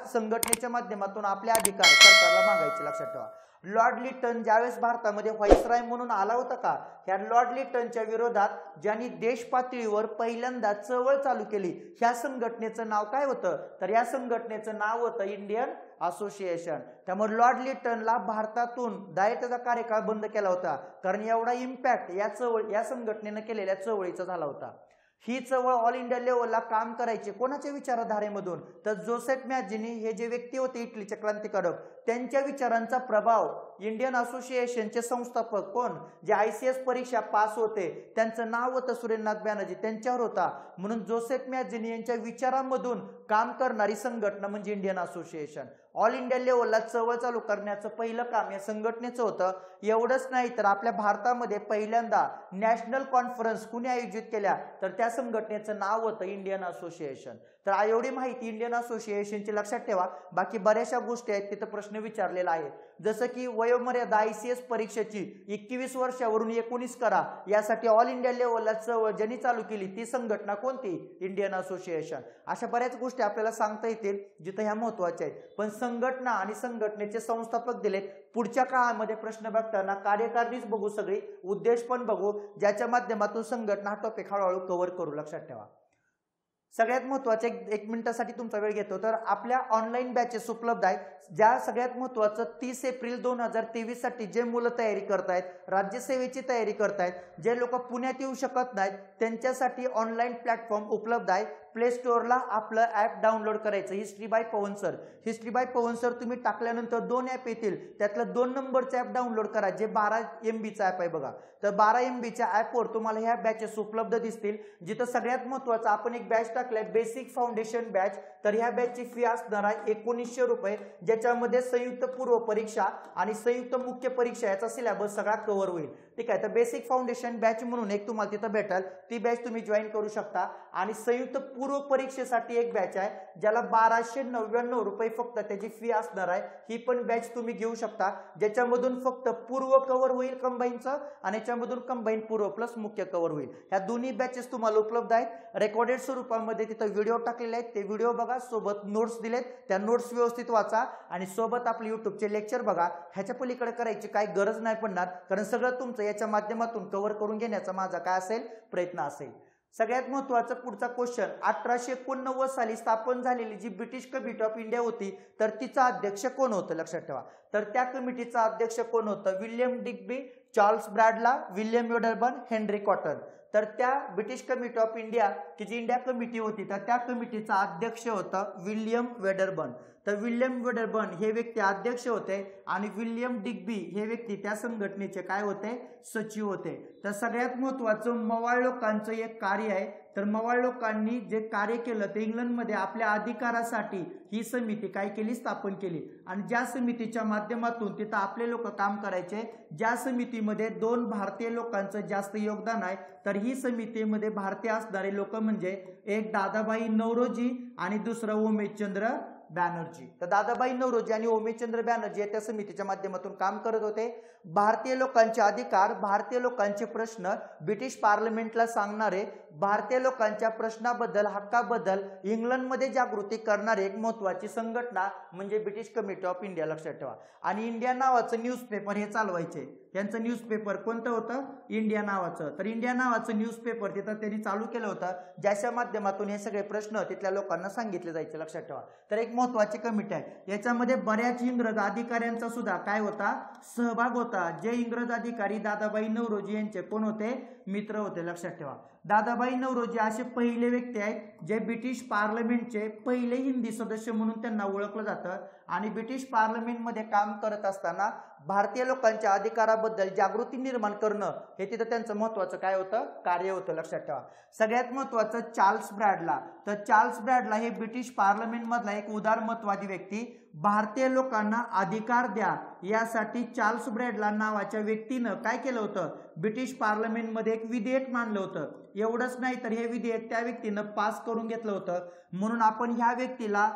संघटनेच्या माध्यमातून आपले अधिकार सरकारला मागायचे. लक्षात ठेवा. लॉर्ड लिटन ज्यावेळेस भारतामध्ये व्हाईसराय म्हणून आला होता का, ह्या लॉर्ड लिटनच्या विरोधात ज्यांनी देश पातळीवर पहिल्यांदा चळवळ चालू केली, ह्या संघटनेचं नाव काय होतं, तर या संघटनेचं नाव होतं इंडियन असोसिएशन. त्यामुळे लॉर्ड लिटनला भारतातून त्याचा कार्यकाळ बंद केला होता, कारण एवढा इम्पॅक्ट या संघटनेनं केलेल्या चळवळीचा झाला होता. ही चळवळ ऑल इंडिया लेवलला काम करायचे कोणाच्या विचारधारेमधून, तर जोसेफ मॅजिनी हे जे व्यक्ती होते इटलीचे क्रांतिकारक, त्यांच्या विचारांचा प्रभाव इंडियन असोसिएशनचे संस्थापक कोण, जे ICS परीक्षा पास होते, त्यांचं नाव होतं सुरेंद्रनाथ बॅनर्जी, त्यांच्यावर होता. म्हणून जोसेफ मॅजिनी यांच्या विचारांमधून काम करणारी संघटना म्हणजे इंडियन असोसिएशन. ऑल इंडिया लेवलला चळवळ चालू करण्याचं पहिलं काम या संघटनेचं होतं. एवढंच नाही तर आपल्या भारतामध्ये पहिल्यांदा नॅशनल कॉन्फरन्स कुणी आयोजित केल्या, तर त्या संघटनेचं नाव होतं इंडियन असोसिएशन. तर एवढी माहिती इंडियन असोसिएशनची लक्षात ठेवा. बाकी बऱ्याचशा गोष्टी आहेत तिथं प्रश्न विचारलेला आहे, जसं की वयोमर्यादा ICS परीक्षेची 21 वर्षावरून 19 करा, यासाठी ऑल इंडिया लेवलला चळवळ ज्यांनी चालू केली ती संघटना कोणती, इंडियन असोसिएशन. अशा बऱ्याच गोष्टी आपल्याला सांगता येतील जिथं ह्या महत्वाच्या आहेत. पण संघटना आणि संघटनेचे संस्थापक दिलेत. पुढच्या काळामध्ये प्रश्न बघताना कार्यकारिणीच बघू, सगळी उद्देश पण बघू, ज्याच्या माध्यमातून संघटना हा टॉपिक हळूहळू कव्हर करू. लक्षात ठेवा. सगळ्यात महत्वाचे एक मिनिटासाठी तुमचा वेळ घेतो, तर आपल्या ऑनलाईन बॅचेस उपलब्ध आहेत. ज्या सगळ्यात महत्वाचं 30 एप्रिल 2023 साठी जे मुलं तयारी करतायत, राज्यसेवेची तयारी करतायत, जे लोक पुण्यात येऊ शकत नाहीत, त्यांच्यासाठी ऑनलाईन प्लॅटफॉर्म उपलब्ध आहे. प्ले स्टोअरला आपलं ॲप डाउनलोड करायचं, history by Pawan sir. History by Pawan sir तुम्ही टाकल्यानंतर 2 ॲप येतील, त्यातलं 2 नंबरचं ॲप डाउनलोड करा, जे 12 MBचं ॲप आहे बघा. तर 12 MBच्या ॲपवर तुम्हाला ह्या बॅचेस उपलब्ध दिसतील, जिथं सगळ्यात महत्वाचं आपण एक बॅच टाकलाय, बेसिक फाउंडेशन बॅच. तर ह्या बॅचची फी असणार आहे 1900 रुपये, ज्याच्यामध्ये संयुक्त पूर्व परीक्षा आणि संयुक्त मुख्य परीक्षा याचा सिलेबस सगळा कव्हर होईल. ठीक आहे. तर बेसिक फाउंडेशन बॅच म्हणून एक तुम्हाला तिथं भेटेल, ती बॅच तुम्ही जॉईन करू शकता. आणि संयुक्त पूर्व परीक्षेसाठी एक बॅच आहे, ज्याला 1299 रुपये फक्त त्याची फी असणार आहे. ही पण बॅच तुम्ही घेऊ शकता, ज्याच्यामधून फक्त पूर्व कव्हर होईल कंबाईनचं, आणि याच्यामधून कंबाईन पूर्व प्लस मुख्य कव्हर होईल. ह्या दोन्ही बॅचेस तुम्हाला उपलब्ध आहेत. रेकॉर्डेड स्वरूपामध्ये तिथं व्हिडिओ टाकलेले आहेत, ते व्हिडिओ बघा, सोबत नोट्स दिलेत, त्या नोट्स व्यवस्थित वाचा, आणि सोबत आपले युट्यूबचे लेक्चर बघा. ह्याच्या पलीकडे करायची काही गरज नाही पडणार, कारण सगळं तुमचं याच्या माध्यमातून कव्हर करून घेण्याचा माझा काय असेल प्रयत्न असेल. सगळ्यात महत्त्वाचा पुढचा क्वेश्चन, 1889 साली स्थापन झालेली जी ब्रिटिश कमिटी ऑफ इंडिया होती तर तिचा अध्यक्ष कोण होतं लक्षात ठेवा. तर त्या कमिटीचा अध्यक्ष कोण होतं? William Digby, Charles Bradlaugh, William Wedderburn, Henry Cotton. तर त्या ब्रिटिश कमिटी ऑफ इंडिया की जी इंडिया कमिटी होती तर त्या कमिटीचा अध्यक्ष होता विल्यम वेडरबर्न. तर विल्यम वेडरबर्न हे व्यक्ती अध्यक्ष होते आणि विल्यम डिग्बी हे व्यक्ती त्या संघटनेचे काय होते? सचिव होते. तर सगळ्यात महत्त्वाचं मवाळ लोकांचं एक कार्य आहे. तर मवाळ लोकांनी जे कार्य केलं ते इंग्लंडमध्ये आपल्या अधिकारासाठी ही समिती काय केली? स्थापन केली. आणि ज्या समितीच्या माध्यमातून तिथं आपले लोक काम करायचे, ज्या समितीमध्ये 2 भारतीय लोकांचं जास्त योगदान आहे तर ही समितीमध्ये भारतीय असणारे लोक म्हणजे एक दादाभाई नौरोजी आणि दुसरं उमेशचंद्र बॅनर्जी. तर दादाभाई नौरोजी आणि उमेशचंद्र बॅनर्जी त्या समितीच्या माध्यमातून काम करत होते. भारतीय लोकांचे अधिकार, भारतीय लोकांचे प्रश्न ब्रिटिश पार्लमेंटला सांगणारे, भारतीय लोकांच्या प्रश्नाबद्दल हक्काबद्दल इंग्लंडमध्ये जागृती करणारी एक महत्त्वाची संघटना म्हणजे ब्रिटिश कमिटी ऑफ इंडिया लक्षात ठेवा. आणि इंडिया नावाचं न्यूजपेपर हे चालवायचे. यांचं न्यूजपेपर कोणतं होतं? इंडिया नावाचं. तर इंडिया नावाचं न्यूजपेपर तिथं त्यांनी चालू केलं होतं ज्याच्या माध्यमातून हे सगळे प्रश्न तिथल्या लोकांना सांगितले जायचे लक्षात ठेवा. तर एक महत्त्वाची कमिटी आहे. याच्यामध्ये बऱ्याच इंग्रज अधिकाऱ्यांचा सुद्धा काय होता? सहभाग होता. जे इंग्रज अधिकारी दादाभाई नौरोजी यांचे कोण होते? मित्र होते लक्षात ठेवा. दादाभाई नौरोजी असे पहिले व्यक्ती आहेत जे ब्रिटिश पार्लमेंटचे पहिले हिंदी सदस्य म्हणून त्यांना ओळखलं जातं. आणि ब्रिटिश पार्लमेंटमध्ये काम करत असताना भारतीय लोकांच्या अधिकाराबद्दल जागृती निर्माण करणं हे तिथं त्यांचं महत्त्वाचं काय होतं? कार्य होतं लक्षात ठेवा. सगळ्यात महत्त्वाचं चार्ल्स ब्रॅडला. तर चार्ल्स ब्रॅडला हे ब्रिटिश पार्लमेंटमधला एक उदारमतवादी व्यक्ती, भारतीय लोकांना अधिकार द्या यासाठी चार्ल्स ब्रॅडला नावाच्या व्यक्तीनं काय केलं होतं? ब्रिटिश पार्लमेंटमध्ये एक विधेयक मांडलं होतं. एवढंच नाही तर हे विधेयक त्या व्यक्तीनं पास करून घेतलं होतं. म्हणून आपण ह्या व्यक्तीला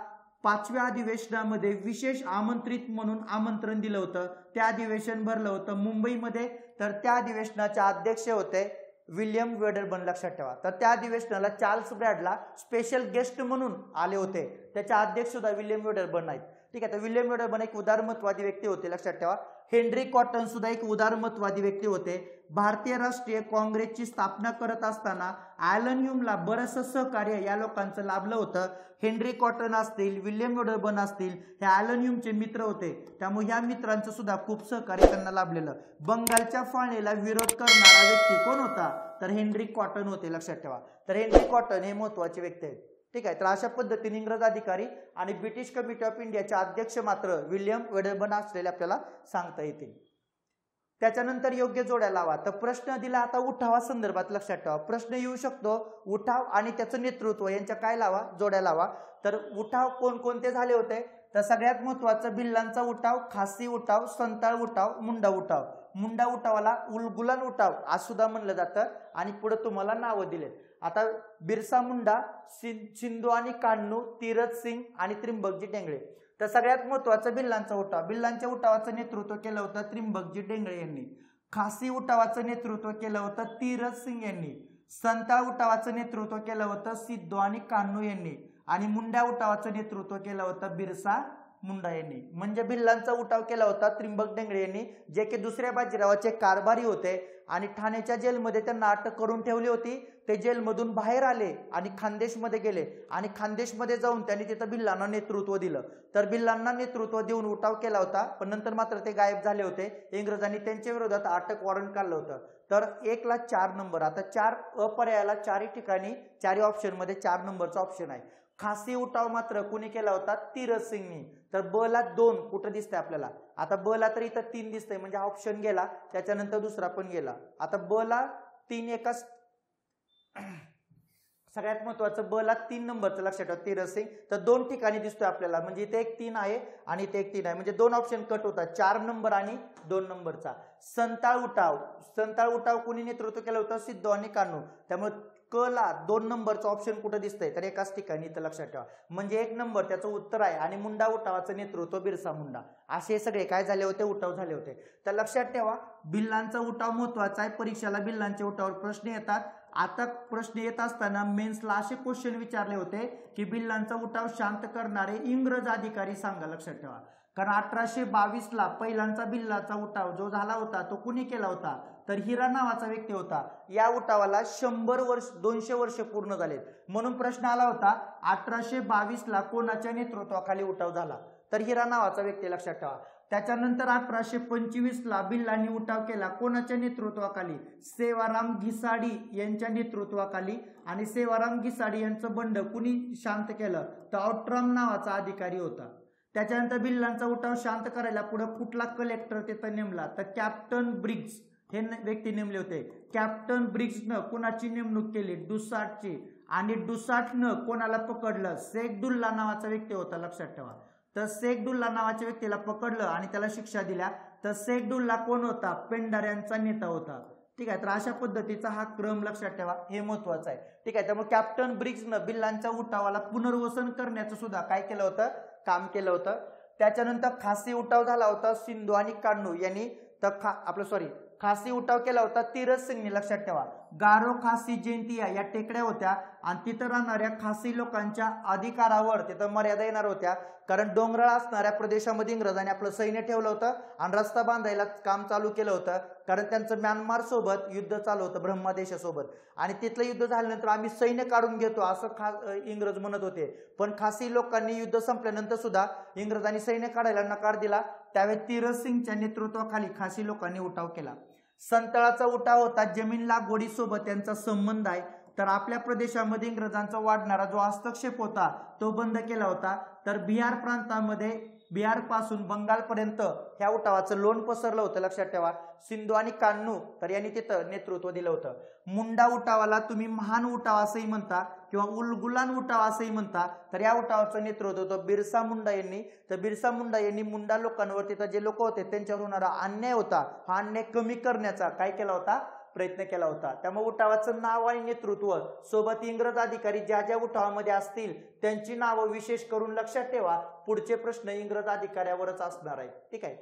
5व्या अधिवेशनामध्ये विशेष आमंत्रित म्हणून आमंत्रण दिलं होतं. ते अधिवेशन भरलं होतं मुंबईमध्ये. तर त्या अधिवेशनाचे अध्यक्ष होते विल्यम वेडरबर्न लक्षात ठेवा. तर त्या अधिवेशनाला चार्ल्स ब्रॅडला स्पेशल गेस्ट म्हणून आले होते. त्याचे अध्यक्ष सुद्धा विल्यम वेडरबर्न आहेत. ठीक आहे. तर विल्यम वेडरबर्न एक उदारमतवादी व्यक्ती होते लक्षात ठेवा. हेनरी कॉटन सुद्धा एक उदारमतवादी व्यक्ती होते. भारतीय राष्ट्रीय काँग्रेसची स्थापना करत असताना ॲलन ह्यूमला बरंचसं सहकार्य या लोकांचं लाभलं होतं. हेनरी कॉटन असतील, विल्यम वेडरबर्न असतील, हे ॲलन ह्यूमचे मित्र होते. त्यामुळे ह्या मित्रांचं सुद्धा खूप सहकार्य त्यांना लाभलेलं. बंगालच्या फाळणीला विरोध करणारा व्यक्ती कोण होता? तर हेनरी कॉटन होते लक्षात ठेवा. तर हेनरी कॉटन हे महत्त्वाचे व्यक्ती आहेत. ठीक आहे. तर अशा पद्धतीने इंग्रज अधिकारी आणि ब्रिटिश कमिटी ऑफ इंडियाचे अध्यक्ष मात्र विल्यम वेडरबर्न असलेले आपल्याला सांगता येतील. त्याच्यानंतर योग्य जोड्या लावा. तर प्रश्न दिला आता उठावा संदर्भात लक्षात ठेवा. प्रश्न येऊ शकतो उठाव आणि त्याचं नेतृत्व यांच्या काय लावा? जोड्या लावा. तर उठाव कोणकोणते झाले होते? तर सगळ्यात महत्त्वाचं बिल्लांचा उठाव, खासी उठाव, संताळ उठाव, मुंडा उठाव. मुंडा उठावाला उलगुलान उठाव असं सुद्धा म्हणलं जातं. आणि पुढे तुम्हाला नावं दिलेत. आता बिरसा मुंडा, सिंधू आणि कान्हू, तीरथ सिंग आणि त्रिंबकजी डेंगळे. तर सगळ्यात महत्त्वाचं बिल्लांचा उठाव. बिल्लांच्या उठावाचं नेतृत्व केलं होतं त्रिंबकजी डेंगळे यांनी. खासी उठावाचं नेतृत्व केलं होतं तीरथ सिंग यांनी. संताळ उठावाचं नेतृत्व केलं होतं सिद्धू आणि कान्हू यांनी. आणि मुंडा उठावाचं नेतृत्व केलं होतं बिरसा मुंडा यांनी. म्हणजे बिल्लांचा उठाव केला होता त्रिंबक डेंगळे यांनी, जे की दुसऱ्या बाजीरावाचे कारभारी होते आणि ठाण्याच्या जेलमध्ये त्यांना अटक करून ठेवली होती. ते जेलमधून बाहेर आले आणि खानदेशमध्ये गेले आणि खानदेशमध्ये जाऊन त्यांनी तिथं बिल्लांना नेतृत्व दिलं. तर बिल्लांना नेतृत्व देऊन उठाव केला होता. पण नंतर मात्र ते गायब झाले होते. इंग्रजांनी त्यांच्या विरोधात अटक वॉरंट काढलं होतं. तर 1 ला 4 नंबर. आता 4 अपर्यायाला 4 ठिकाणी 4 ऑप्शनमध्ये 4 नंबरचा ऑप्शन आहे. खासी उठाव मात्र कुणी केला होता? तीरथ सिंगनी. तर ब ला 2 कुठं दिसतंय आपल्याला? आता ब ला तर इथं 3 दिसतंय म्हणजे हा ऑप्शन गेला. त्याच्यानंतर दुसरा पण गेला. आता ब ला 3 एकाच सगळ्यात महत्वाचं ब ला 3 नंबरचं लक्षात ठेवा तीरथ सिंग. तर 2 ठिकाणी दिसतोय आपल्याला. म्हणजे इथे एक 3 आहे आणि इथे एक 3 आहे. म्हणजे 2 ऑप्शन कट होतात. 4 नंबर आणि 2 नंबरचा. संताळ उठाव. संताळ उठाव कुणी नेतृत्व केलं होतं? सिद्धू आणि कान्हू. त्यामुळे क ला 2 नंबरचं ऑप्शन कुठं दिसतंय? तर एकाच ठिकाणी इथं लक्षात ठेवा. म्हणजे 1 नंबर त्याचं उत्तर आहे. आणि मुंडा उठावाचं नेतृत्व बिरसा मुंडा. असे सगळे काय झाले होते? उठाव झाले होते. तर लक्षात ठेवा बिल्लांचा उठाव महत्वाचा आहे. परीक्षेला बिल्लांच्या उठावावर प्रश्न येतात. आता प्रश्न येत असताना मेन्सला असे क्वेश्चन विचारले होते की बिल्लांचा उठाव शांत करणारे इंग्रज अधिकारी सांगा. लक्षात ठेवा. कारण 1822 ला पहिल्यांचा बिल्लाचा उठाव जो झाला होता तो कुणी केला होता? तर हिरा नावाचा व्यक्ती होता. या उठावाला 100 वर्ष 200 वर्ष पूर्ण झालेत. म्हणून प्रश्न आला होता 1822ला कोणाच्या नेतृत्वाखाली उठाव झाला, तर हिरा नावाचा व्यक्ती लक्षात ठेवा. त्याच्यानंतर 1825ला भिल्लांनी उठाव केला, कोणाच्या नेतृत्वाखाली? सेवाराम घिसाडी यांच्या नेतृत्वाखाली. आणि सेवाराम घिसाडी यांचं बंड कुणी शांत केलं? तर ऑट्रम नावाचा अधिकारी होता. त्याच्यानंतर भिल्लांचा उठाव शांत करायला पुढे कुठला कलेक्टर तिथं नेमला? तर कॅप्टन ब्रिग्स हे व्यक्ती नेमले होते. कॅप्टन ब्रिग्सनं कोणाची नेमणूक केली? डुसाटची. आणि डुसाटनं कोणाला पकडलं? शेखदुल्ला नावाचा व्यक्ती होता, लक्षात ठेवा. तर शेखदुल्ला नावाच्या व्यक्तीला पकडलं आणि त्याला शिक्षा दिल्या. तर शेखदुल्ला कोण होता? पेंढाऱ्यांचा नेता होता. ठीक आहे, तर अशा पद्धतीचा हा क्रम लक्षात ठेवा, हे महत्वाचं आहे. ठीक आहे, त्यामुळे कॅप्टन ब्रिग्सनं भिल्लांच्या उठावाला पुनर्वसन करण्याचं सुद्धा काय केलं होतं? काम केलं होतं. त्याच्यानंतर खासी उठाव झाला होता सिंधू आणि कान्हू यांनी. तर खासी उठाव केला होता तीरथ सिंगने, लक्षात ठेवा. गारो खासी जयंतिया या टेकड्या होत्या आणि तिथं राहणाऱ्या खासी लोकांच्या अधिकारावर तिथं मर्यादा येणार होत्या, कारण डोंगराळ असणाऱ्या प्रदेशामध्ये इंग्रजांनी आपलं सैन्य ठेवलं होतं आणि रस्ता बांधायला काम चालू केलं होतं, कारण त्यांचं म्यानमार सोबत युद्ध चालू होतं, ब्रह्मदेशासोबत. आणि तिथलं युद्ध झाल्यानंतर आम्ही सैन्य काढून घेतो असं इंग्रज म्हणत होते. पण खासी लोकांनी युद्ध संपल्यानंतर सुद्धा इंग्रजांनी सैन्य काढायला नकार दिला. त्यावेळी तीरथ सिंगच्या नेतृत्वाखाली खासी लोकांनी उठाव केला. संतळाचा उठाव होता, जमीन लागवडीसोबत यांचा संबंध आहे. तर आपल्या प्रदेशामध्ये इंग्रजांचा वाढणारा जो हस्तक्षेप होता तो बंद केला होता. तर बिहार प्रांतामध्ये बिहार पासून बंगालपर्यंत ह्या उठावाचं लोण पसरलं होतं, लक्षात ठेवा. सिंधू आणि कान्हू तर यांनी तिथं नेतृत्व दिलं होतं. मुंडा उठावाला तुम्ही महान उठाव असंही म्हणता किंवा उलगुलान उठाव असंही म्हणता. तर या उठावाचं नेतृत्व होतं बिरसा मुंडा यांनी. तर बिरसा मुंडा यांनी मुंडा लोकांवर, तिथं जे लोक होते त्यांच्यावर होणारा अन्याय होता, हा अन्याय कमी करण्याचा काय केला होता? प्रयत्न केला होता. त्यामुळे उठावाचं नाव आणि नेतृत्व सोबत इंग्रज अधिकारी ज्या ज्या उठावामध्ये असतील त्यांची नावं विशेष करून लक्षात ठेवा. पुढचे प्रश्न इंग्रज अधिकाऱ्यावरच असणार आहे. ठीक आहे.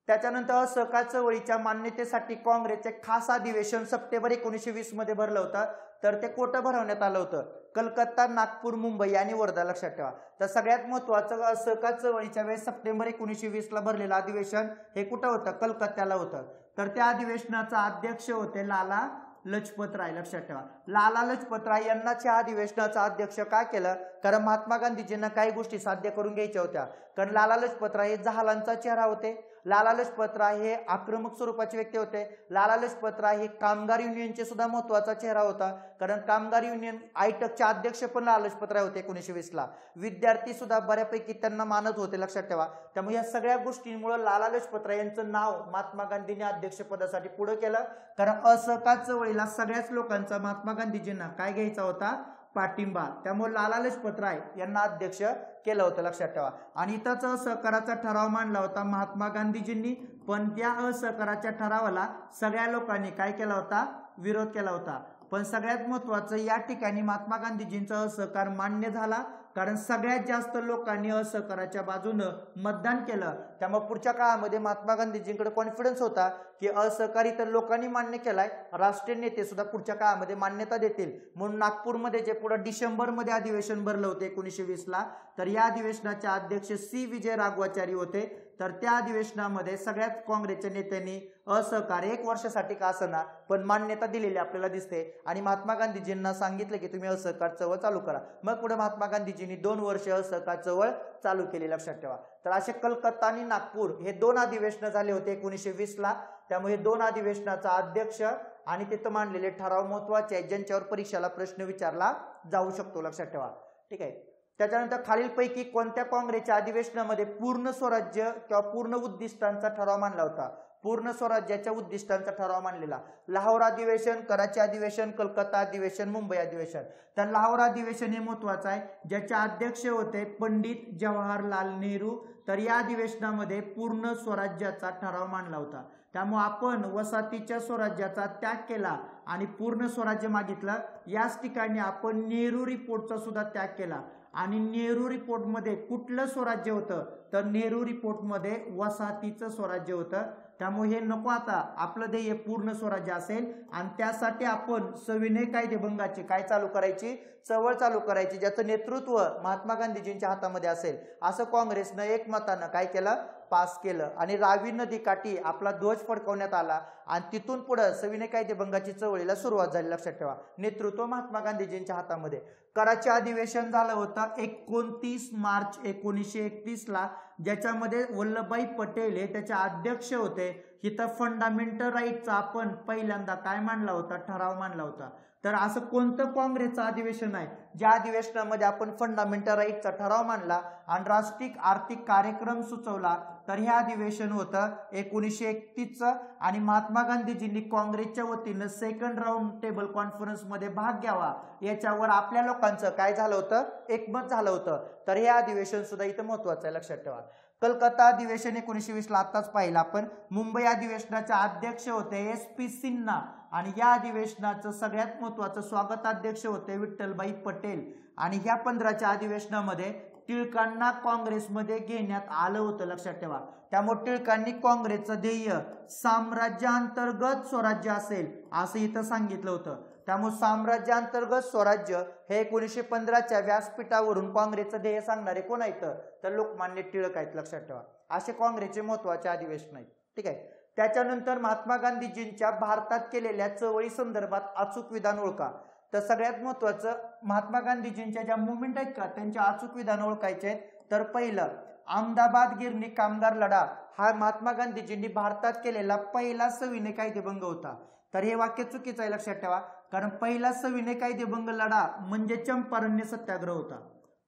त्याच्यानंतर असहकार चळवळीच्या मान्यतेसाठी काँग्रेसचे खास अधिवेशन सप्टेंबर 1920 मध्ये भरलं होतं. तर ते कुठं भरवण्यात आलं होतं? कलकत्ता, नागपूर, मुंबई आणि वर्धा, लक्षात ठेवा. तर सगळ्यात महत्वाचं असहकार चळवळीच्या वेळेस सप्टेंबर 1920ला भरलेलं अधिवेशन हे कुठं होतं? कलकत्त्याला होतं. तर त्या अधिवेशनाचा अध्यक्ष होते लाला लजपत राय, लक्षात ठेवा. लाला लजपत राय यांनाच या अधिवेशनाचा अध्यक्ष का केलं? कारण महात्मा गांधीजींना काही गोष्टी साध्य करून घ्यायच्या होत्या. कारण लाला लजपत राय हे जहालांचा चेहरा होते. लाला लजपत राय हे आक्रमक स्वरूपाचे व्यक्ती होते. लाला लजपत राय हे कामगार युनियनचे सुद्धा महत्वाचा चेहरा होता, कारण कामगार युनियन आयटकचे अध्यक्ष पण लाला लजपत राय होते 1920ला. विद्यार्थी सुद्धा बऱ्यापैकी त्यांना मानत होते, लक्षात ठेवा. त्यामुळे या सगळ्या गोष्टींमुळे लाला लजपत राय यांचं नाव महात्मा गांधींनी अध्यक्षपदासाठी पुढे केलं, कारण असहकार चळवळीला सगळ्याच लोकांचा महात्मा गांधीजींना काय घ्यायचा होता? पाठिंबा. त्यामुळे लाला लजपत राय यांना अध्यक्ष केलं होतं, लक्षात ठेवा. आणि इथंच असहकाराचा ठराव मांडला होता महात्मा गांधीजींनी, पण त्या असहकाराच्या ठरावाला सगळ्या लोकांनी काय केला होता? विरोध केला होता. पण सगळ्यात महत्वाचं या ठिकाणी महात्मा गांधीजींचा असहकार मान्य झाला, कारण सगळ्यात जास्त लोकांनी असहकाराच्या बाजूनं मतदान केलं. त्यामुळे पुढच्या काळामध्ये महात्मा गांधीजींकडे कॉन्फिडन्स होता की असहकारी तर लोकांनी मान्य केलाय, राष्ट्रीय नेते सुद्धा पुढच्या काळामध्ये मान्यता देतील. म्हणून नागपूरमध्ये जे पुढे डिसेंबरमध्ये अधिवेशन भरलं होतं 1920ला, तर या अधिवेशनाचे अध्यक्ष सी विजय राघवाचारी होते. तर त्या अधिवेशनामध्ये सगळ्याच काँग्रेसच्या नेत्यांनी असहकार 1 वर्षासाठी का असना पण मान्यता दिलेली आपल्याला दिसते. आणि महात्मा गांधीजींना सांगितलं की तुम्ही असहकार चळवळ चालू करा. मग पुढे महात्मा गांधीजींनी 2 वर्ष असहकार चळवळ चालू केली, लक्षात ठेवा. तर असे कलकत्ता आणि नागपूर हे 2 अधिवेशन झाले होते 1920ला. त्यामुळे 2 अधिवेशनाचा अध्यक्ष आणि तिथं मांडलेले ठराव महत्वाचे आहेत, ज्यांच्यावर परीक्षेला प्रश्न विचारला जाऊ शकतो, लक्षात ठेवा. ठीक आहे. त्याच्यानंतर खालीलपैकी कोणत्या काँग्रेसच्या अधिवेशनामध्ये पूर्ण स्वराज्य किंवा पूर्ण उद्दिष्टांचा ठराव मांडला होता? पूर्ण स्वराज्याच्या उद्दिष्टांचा ठराव मांडलेला. लाहोर अधिवेशन, कराची अधिवेशन, कलकत्ता अधिवेशन, मुंबई अधिवेशन. तर लाहोर अधिवेशन हे महत्वाचं आहे, ज्याचे अध्यक्ष होते पंडित जवाहरलाल नेहरू. तर या अधिवेशनामध्ये पूर्ण स्वराज्याचा ठराव मांडला होता. त्यामुळे आपण वसाहतीच्या स्वराज्याचा त्याग केला आणि पूर्ण स्वराज्य मागितलं. याच ठिकाणी आपण नेहरू रिपोर्टचा सुद्धा त्याग केला. आणि नेहरू रिपोर्टमध्ये कुठलं स्वराज्य होतं? तर नेहरू रिपोर्टमध्ये वसाहतीचं स्वराज्य होतं. त्यामुळे हे नको. आता आपलं ध्येय पूर्ण स्वराज्य असेल आणि त्यासाठी आपण सविनय कायदेभंगाची काय चालू करायची, चळवळ चालू करायची, ज्याचं नेतृत्व महात्मा गांधीजींच्या हातामध्ये असेल असं काँग्रेसनं एकमतानं काय केलं, पास केलं. आणि रावी नदी काठी आपला ध्वज फडकवण्यात आला आणि तिथून पुढे सविनय कायदेभंगाची चळवळीला सुरुवात झाली. लक्षात ठेवा, नेतृत्व महात्मा गांधीजींच्या हातामध्ये. कराची अधिवेशन झालं होतं 29 मार्च 1931 ला, ज्याच्यामध्ये वल्लभभाई पटेल हे त्याचे अध्यक्ष होते. इथं फंडामेंटल राईटचा आपण पहिल्यांदा काय मांडला होता, ठराव मांडला होता. तर असं कोणतं काँग्रेसचं अधिवेशन आहे ज्या अधिवेशनामध्ये आपण फंडामेंटल राईटचा ठराव मांडला आणि राष्ट्रीय आर्थिक कार्यक्रम सुचवला, तर हे अधिवेशन होतं 1931चं. आणि महात्मा गांधीजींनी काँग्रेसच्या वतीनं सेकंड राऊंड टेबल कॉन्फरन्स मध्ये भाग घ्यावा याच्यावर आपल्या लोकांचं काय झालं होतं, एकमत झालं होतं. तर हे अधिवेशन सुद्धा इथं महत्वाचं आहे, लक्षात ठेवा. कलकत्ता अधिवेशन 1920 ला आताच पाहिलं आपण. मुंबई अधिवेशनाचे अध्यक्ष होते SP सिन्हा आणि या अधिवेशनाचं सगळ्यात महत्वाचं स्वागताध्यक्ष होते विठ्ठलभाई पटेल. आणि ह्या 15च्या अधिवेशनामध्ये टिळकांना काँग्रेसमध्ये घेण्यात आलं होतं, लक्षात ठेवा. त्यामुळे टिळकांनी काँग्रेसचं ध्येय साम्राज्यांतर्गत स्वराज्य असेल असं इथं सांगितलं होतं. त्यामुळे साम्राज्यांतर्गत स्वराज्य हे 1915च्या व्यासपीठावरून काँग्रेसचं ध्येय सांगणारे कोण आहेत, तर लोकमान्य टिळक आहेत, लक्षात ठेवा. असे काँग्रेसचे महत्वाचे अधिवेशन आहेत, ठीक आहे. त्याच्यानंतर महात्मा गांधीजींच्या भारतात केलेल्या चळवळी संदर्भात अचूक विधान ओळखा. तर सगळ्यात महत्वाचं महात्मा गांधीजींच्या ज्या मुवमेंट आहेत का त्यांचे अचूक विधान ओळखायचे आहेत. तर पहिलं, अहमदाबाद गिरणी कामगार लढा हा महात्मा गांधीजींनी भारतात केलेला पहिला सविनय कायदेभंग होता. तर हे वाक्य चुकीचं आहे, लक्षात ठेवा. कारण पहिला सविनय कायदेभंग लढा म्हणजे चंपारण्य सत्याग्रह होता,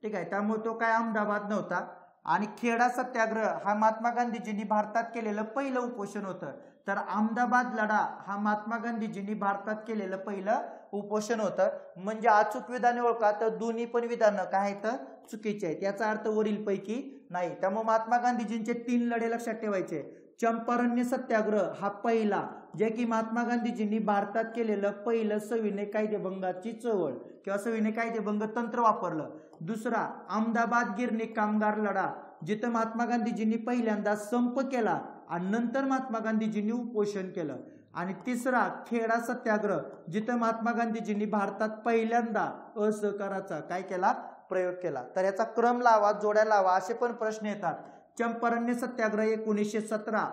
ठीक आहे. त्यामुळे तो काय अहमदाबाद नव्हता. आणि खेडा सत्याग्रह हा महात्मा गांधीजींनी भारतात केलेलं पहिलं उपोषण होतं. तर अहमदाबाद लढा हा महात्मा गांधीजींनी भारतात केलेलं पहिलं उपोषण होतं. म्हणजे अचूक विधाने ओळखा, तर दोन्ही पण विधानं काय आहेत, चुकीचे आहेत. याचा अर्थ वरील पैकी नाही. त्यामुळे महात्मा गांधीजींचे 3 लढे लक्षात ठेवायचे. चंपारण्य सत्याग्रह हा पहिला, जे की महात्मा गांधीजींनी भारतात केलेलं पहिलं सविनय कायदेभंगाची चळवळ किंवा सविनय कायदेभंग तंत्र वापरलं. दुसरा, अहमदाबाद गिरणी कामगार लढा, जिथं महात्मा गांधीजींनी पहिल्यांदा संप केला आणि नंतर महात्मा गांधीजींनी उपोषण केलं. आणि तिसरा, खेडा सत्याग्रह, जिथं महात्मा गांधीजींनी भारतात पहिल्यांदा असहकाराचा काय केला, प्रयोग केला. तर याचा क्रम लावा, जोड्या लावा, असे पण प्रश्न येतात. चंपारण्य सत्याग्रह 1917,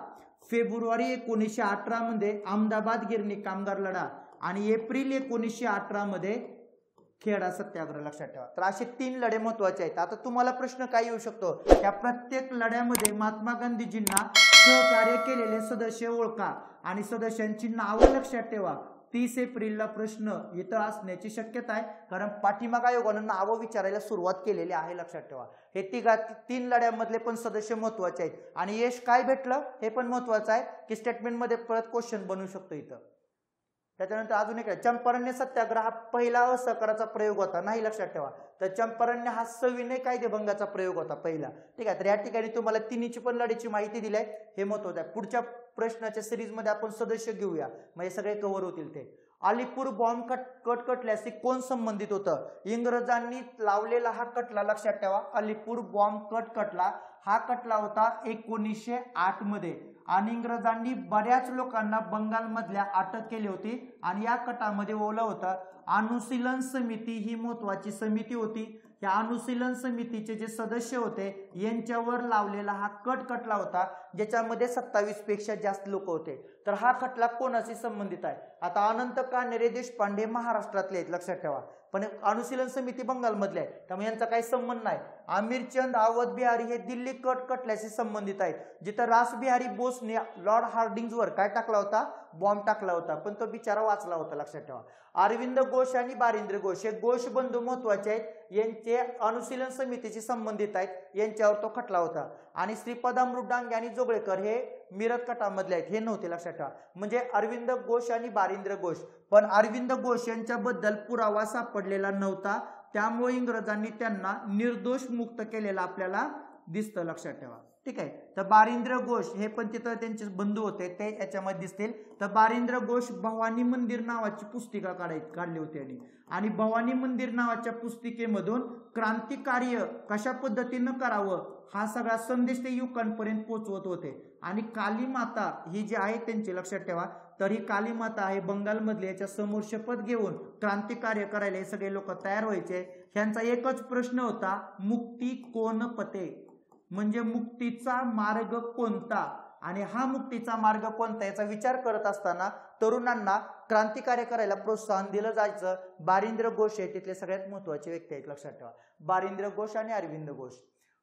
फेब्रुवारी 1918 मध्ये अहमदाबाद गिरणी कामगार लढा आणि एप्रिल 1918 मध्ये खेडा सत्याग्रह, लक्षात ठेवा. तर असे 3 लढे महत्वाचे आहेत. आता तुम्हाला प्रश्न काय येऊ शकतो, या प्रत्येक लढ्यामध्ये महात्मा गांधीजींना सहकार्य केलेले सदस्य ओळखा आणि सदस्यांची नावं लक्षात ठेवा. 30 एप्रिलला प्रश्न इथं असण्याची शक्यता आहे, कारण पाठीमाग आयोगानं नावं विचारायला सुरुवात केलेली आहे, लक्षात ठेवा. हे 3 लढ्यामधले पण सदस्य महत्वाचे आहेत. आणि यश काय भेटलं हे पण महत्वाचं आहे की स्टेटमेंटमध्ये परत क्वेश्चन बनवू शकतो इथं. त्याच्यानंतर अजून एक, चंपारण्य सत्याग्रह हा पहिला असहकाराचा प्रयोग होता, नाही, लक्षात ठेवा. तर चंपारण्य हा सविनय कायदेभंगाचा प्रयोग होता पहिला, ठीक आहे. तर या ठिकाणी तुम्हाला तिन्हीची पण लढीची माहिती दिली आहे, हे महत्वाचं आहे. पुढच्या प्रश्नाच्या सिरीजमध्ये आपण सदस्य घेऊया, म्हणजे सगळे कव्हर होतील ते. अलीपूर बॉम्ब कट कटल्याशी कोण संबंधित होतं, इंग्रजांनी लावलेला हा कटला, लक्षात ठेवा. अलीपूर बॉम्ब कटला हा कटला होता 1908 मध्ये आणि इंग्रजांनी बऱ्याच लोकांना बंगालमधल्या अटक केली होती आणि या कटामध्ये ओला होता अनुशीलन समिती, ही महत्वाची समिती होती. या अनुशीलन समितीचे जे सदस्य होते यांच्यावर लावलेला हा कटला होता, ज्याच्यामध्ये 27 पेक्षा जास्त लोक होते. तर हा खटला कोणाशी संबंधित आहे, आता अनंत कान्हेरे देशपांडे महाराष्ट्रातले आहेत, लक्षात ठेवा. पण अनुशीलन समिती बंगालमधले आहे, त्यामुळे यांचा काही संबंध नाही. आमिरचंद अवध बिहारी हे दिल्ली कटल्याशी संबंधित आहेत, जिथं रासबिहारी बोसने लॉर्ड हार्डिंग्जवर काय टाकला होता, बॉम्ब टाकला होता, पण तो बिचारा वाचला होता, लक्षात ठेवा. अरविंद घोष आणि बारिंद्र घोष हे घोष बंधू महत्वाचे आहेत, यांचे अनुशीलन समितीशी संबंधित आहेत, यांच्यावर तो खटला होता. आणि श्रीपदामृत डांगे आणि जोगळेकर हे मिरज कटामधले आहेत, हे नव्हते, लक्षात ठेवा. म्हणजे अरविंद घोष आणि बारिंद्र घोष. पण अरविंद घोष यांच्याबद्दल पुरावा सापडलेला नव्हता, त्यामुळे इंग्रजांनी त्यांना निर्दोष मुक्त केलेला आपल्याला दिसतं, लक्षात ठेवा, ठीक आहे. तर बारिंद्र घोष हे पण तिथं त्यांचे बंधू होते, ते याच्यामध्ये दिसतील. तर बारिंद्र घोष भवानी मंदिर नावाची पुस्तिका काढली होती आणि भवानी मंदिर नावाच्या पुस्तिकेमधून क्रांतिकार्य कशा पद्धतीनं करावं हा सगळा संदेश ते युवकांपर्यंत पोहोचवत होते. आणि काली माता ही जी आहे त्यांची लक्षात ठेवा, तर ही काली माता आहे बंगालमधली, याच्या समोर शपथ घेऊन क्रांतिकार्य करायला हे सगळे लोक तयार व्हायचे. ह्यांचा एकच प्रश्न होता, मुक्ती कोण पते, म्हणजे मुक्तीचा मार्ग कोणता. आणि हा मुक्तीचा मार्ग कोणता याचा विचार करत असताना तरुणांना क्रांतिकार्य करायला प्रोत्साहन दिलं जायचं. बारिंद्र घोष हे तिथले सगळ्यात महत्वाचे व्यक्ती आहेत, लक्षात ठेवा, बारिंद्र घोष आणि अरविंद घोष.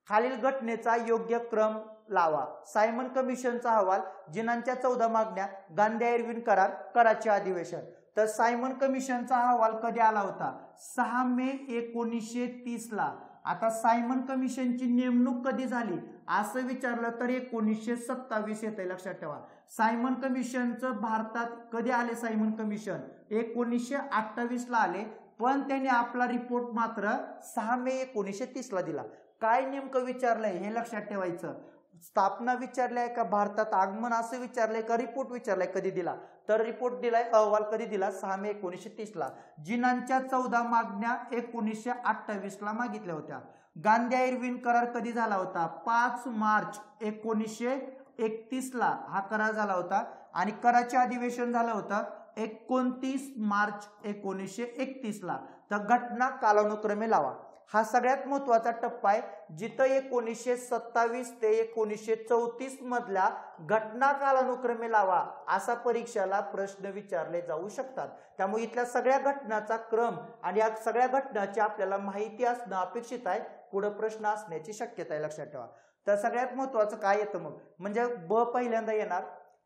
खालील घटनेचा योग्य क्रम लावा. सायमन कमिशनचा अहवाल, जिनांच्या 14 मागण्या, गांधी इर्विन करार, कराची अधिवेशन. तर सायमन कमिशनचा अहवाल कधी आला होता? 6 मे 1930 ला. आता सायमन कमिशनची नेमणूक कधी झाली असं विचारलं तर 1927 येते, लक्षात ठेवा. सायमन कमिशनचं भारतात कधी आले? सायमन कमिशन 1928 ला आले, पण त्यांनी आपला रिपोर्ट मात्र 6 मे 1930 ला दिला. काय नेमकं विचारलंय हे लक्षात ठेवायचं. स्थापना विचारलाय का भारतात आगमन असं विचारलंय का रिपोर्ट विचारलाय कधी दिला? तर रिपोर्ट दिलाय, अहवाल कधी दिला? 6 मे 1930 ला. जिनांच्या 14 मागण्या 1928 ला मागितल्या होत्या. गांधी इर्विन करार कधी झाला होता? 5 मार्च 1931 ला हा करार झाला होता. आणि कराची अधिवेशन झालं होतं 29 मार्च 1931 ला. तर घटना कालानुक्रमे लावा. हा सगळ्यात महत्वाचा टप्पा आहे, जिथं 1927 ते 1934 मधल्या घटना कालानुक्रमे लावा असा परीक्षेला प्रश्न विचारले जाऊ शकतात. त्यामुळे इथल्या सगळ्या घटनाचा क्रम आणि या सगळ्या घटनाची आपल्याला माहिती असणं अपेक्षित आहे. पुढे प्रश्न असण्याची शक्यता आहे, लक्षात ठेवा. तर सगळ्यात महत्वाचं काय येतं मग, म्हणजे ब पहिल्यांदा येणार,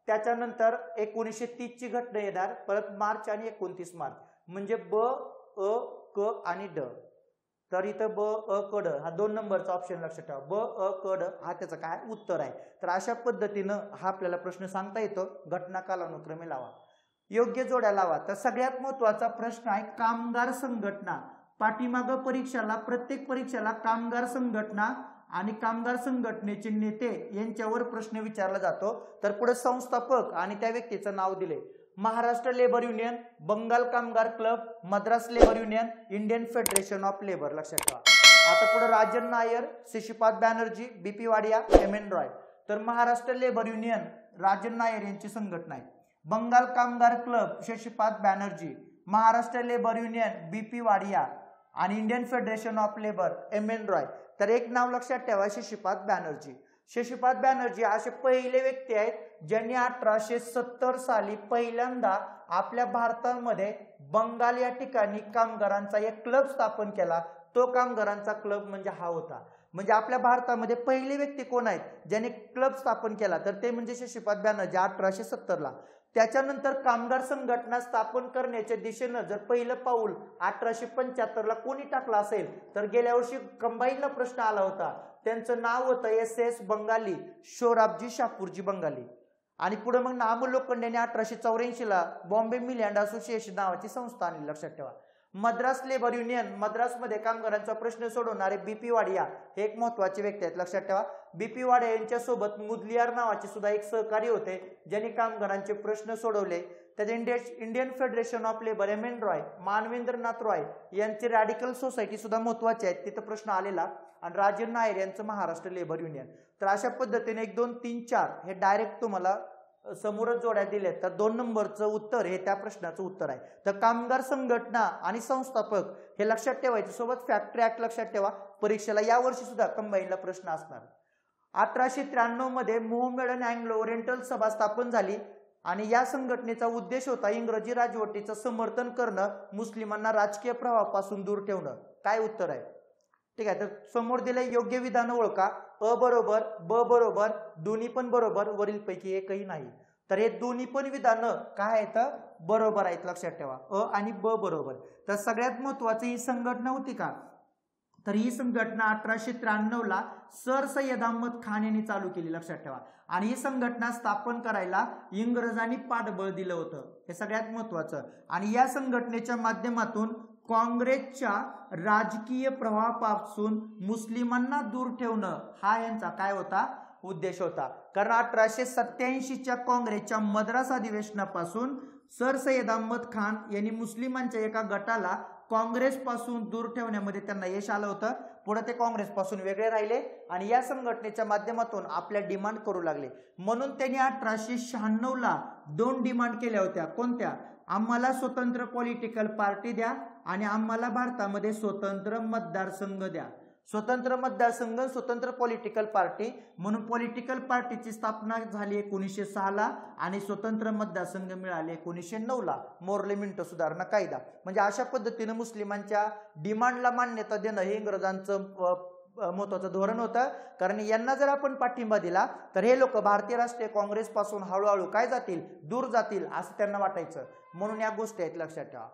त्याच्यानंतर 1930 ची घटना येणार, परत मार्च आणि 29 मार्च, म्हणजे ब, अ, क आणि ड. तर इथं ब, अ, क, ड हा 2 नंबरचा ऑप्शन लक्षात ठेवा. ब, अ, क, ड हा त्याचं काय उत्तर आहे. तर अशा पद्धतीनं हा आपल्याला प्रश्न सांगता येतो. घटना कालानुक्रमे लावा, योग्य जोड्या लावा. तर सगळ्यात महत्वाचा प्रश्न आहे कामगार संघटना. पाठीमागं परीक्षाला, प्रत्येक परीक्षेला कामगार संघटना आणि कामगार संघटनेचे नेते यांच्यावर प्रश्न विचारला जातो. तर पुढे संस्थापक आणि त्या व्यक्तीचं नाव दिले. Maharashtra labour union, Bengal Kamgar club, Madras labour union, Indian Federation of Labour, लक्षात ठेवा. आता पुढे Rajan Nair, Shashipad Banerjee, BP Wadia, M N Roy. तर महाराष्ट्र लेबर युनियन राजन नायर यांची संघटना आहे. Bengal Kamgar club Shashipad Banerjee, Maharashtra labour union BP Wadia आणि Indian Federation of Labour M N Roy. तर एक नाव लक्षात ठेवा, शशिपाद बॅनर्जी. शशिपाद बॅनर्जी असे पहिले व्यक्ती आहेत ज्यांनी 1870 साली पहिल्यांदा आपल्या भारतामध्ये बंगाल या ठिकाणी कामगारांचा एक क्लब स्थापन केला. तो कामगारांचा क्लब म्हणजे हा होता. म्हणजे आपल्या भारतामध्ये पहिले व्यक्ती कोण आहेत ज्यांनी क्लब स्थापन केला, तर ते म्हणजे शशिपाद बॅनर्जी 1870 ला. त्याच्यानंतर कामगार संघटना स्थापन करण्याच्या दिशेनं जर पहिलं पाऊल 1875 ला कोणी टाकलं असेल तर गेल्या वर्षी कंबाईनला प्रश्न आला होता. त्यांचं नाव होतं SS बंगाली, शोराबजी शापूरजी बंगाली. आणि पुढे मग नामू लोखंडेने 1884 ला बॉम्बे मिल अँड असोसिएशन नावाची संस्था आणली, लक्षात ठेवा. मद्रास लेबर युनियन, मद्रासमध्ये कामगारांचा प्रश्न सोडवणारे बीपी वाडिया हे एक महत्वाचे व्यक्ती आहेत, लक्षात ठेवा. बीपी वाडिया यांच्यासोबत मुदलियार नावाचे सुद्धा एक सहकारी होते ज्यांनी कामगारांचे प्रश्न सोडवले. त्याच्या Indian Federation of Labour M N Roy, Manavendranath Roy यांची रॅडिकल सोसायटी सुद्धा महत्वाची आहे, तिथं प्रश्न आलेला. आणि राजन नायर यांचं महाराष्ट्र लेबर युनियन. तर अशा पद्धतीने 1 2 3 4 हे डायरेक्ट तुम्हाला समोरच जोड्या दिल्या. तर 2 नंबरचं उत्तर हे त्या प्रश्नाचं उत्तर आहे. तर कामगार संघटना आणि संस्थापक हे लक्षात ठेवायचे. सोबत फॅक्टरी ऍक्ट लक्षात ठेवा, परीक्षेला या वर्षी सुद्धा कंबाईनला प्रश्न असणार. 1893 मध्ये मोहमेडन अँग्लो ओरिएंटल सभा स्थापन झाली आणि या संघटनेचा उद्देश होता इंग्रजी राजवटीचं समर्थन करणं, मुस्लिमांना राजकीय प्रभावापासून दूर ठेवणं. काय उत्तर आहे? ठीक आहे. तर समोर दिले योग्य विधान ओळखा. अ बरोबर, ब बरोबर, दोन्ही पण बरोबर, वरीलपैकी एकही नाही. तर हे दोन्ही पण विधान काय आहेत? बरोबर आहेत, लक्षात ठेवा. अ आणि ब बरोबर. तर सगळ्यात महत्वाची ही संघटना होती का? तर ही संघटना 1893 ला सर सय्यद अहमद खान यांनी चालू केली, लक्षात ठेवा. आणि ही संघटना स्थापन करायला इंग्रजांनी पाठबळ दिलं होतं, हे सगळ्यात महत्वाचं. आणि या संघटनेच्या माध्यमातून काँग्रेसच्या राजकीय प्रभावापासून मुस्लिमांना दूर ठेवणं हा यांचा काय होता? उद्देश होता. कारण 1887च्या काँग्रेसच्या मद्रास अधिवेशनापासून सर सय्यद अहमद खान यांनी मुस्लिमांच्या एका गटाला काँग्रेसपासून दूर ठेवण्यामध्ये त्यांना यश आलं होतं. पुढे ते काँग्रेसपासून वेगळे राहिले आणि या संघटनेच्या माध्यमातून आपल्या डिमांड करू लागले. म्हणून त्यांनी 1896ला 2 डिमांड केल्या होत्या. कोणत्या? आम्हाला स्वतंत्र पॉलिटिकल पार्टी द्या आणि आम्हाला भारतामध्ये स्वतंत्र मतदारसंघ द्या. स्वतंत्र मतदारसंघ, स्वतंत्र पॉलिटिकल पार्टी. म्हणून पॉलिटिकल पार्टीची स्थापना झाली 1906ला आणि स्वतंत्र मतदारसंघ मिळाले 1909ला, मोर्ले मिंटो सुधारणा कायदा. म्हणजे अशा पद्धतीने मुस्लिमांच्या डिमांडला मान्यता देणं हे इंग्रजांचं महत्वाचं धोरण होतं. कारण यांना जर आपण पाठिंबा दिला तर हे लोक भारतीय राष्ट्रीय काँग्रेसपासून हळूहळू काय जातील, दूर जातील असं त्यांना वाटायचं. म्हणून या गोष्टी आहेत, लक्षात ठेवा.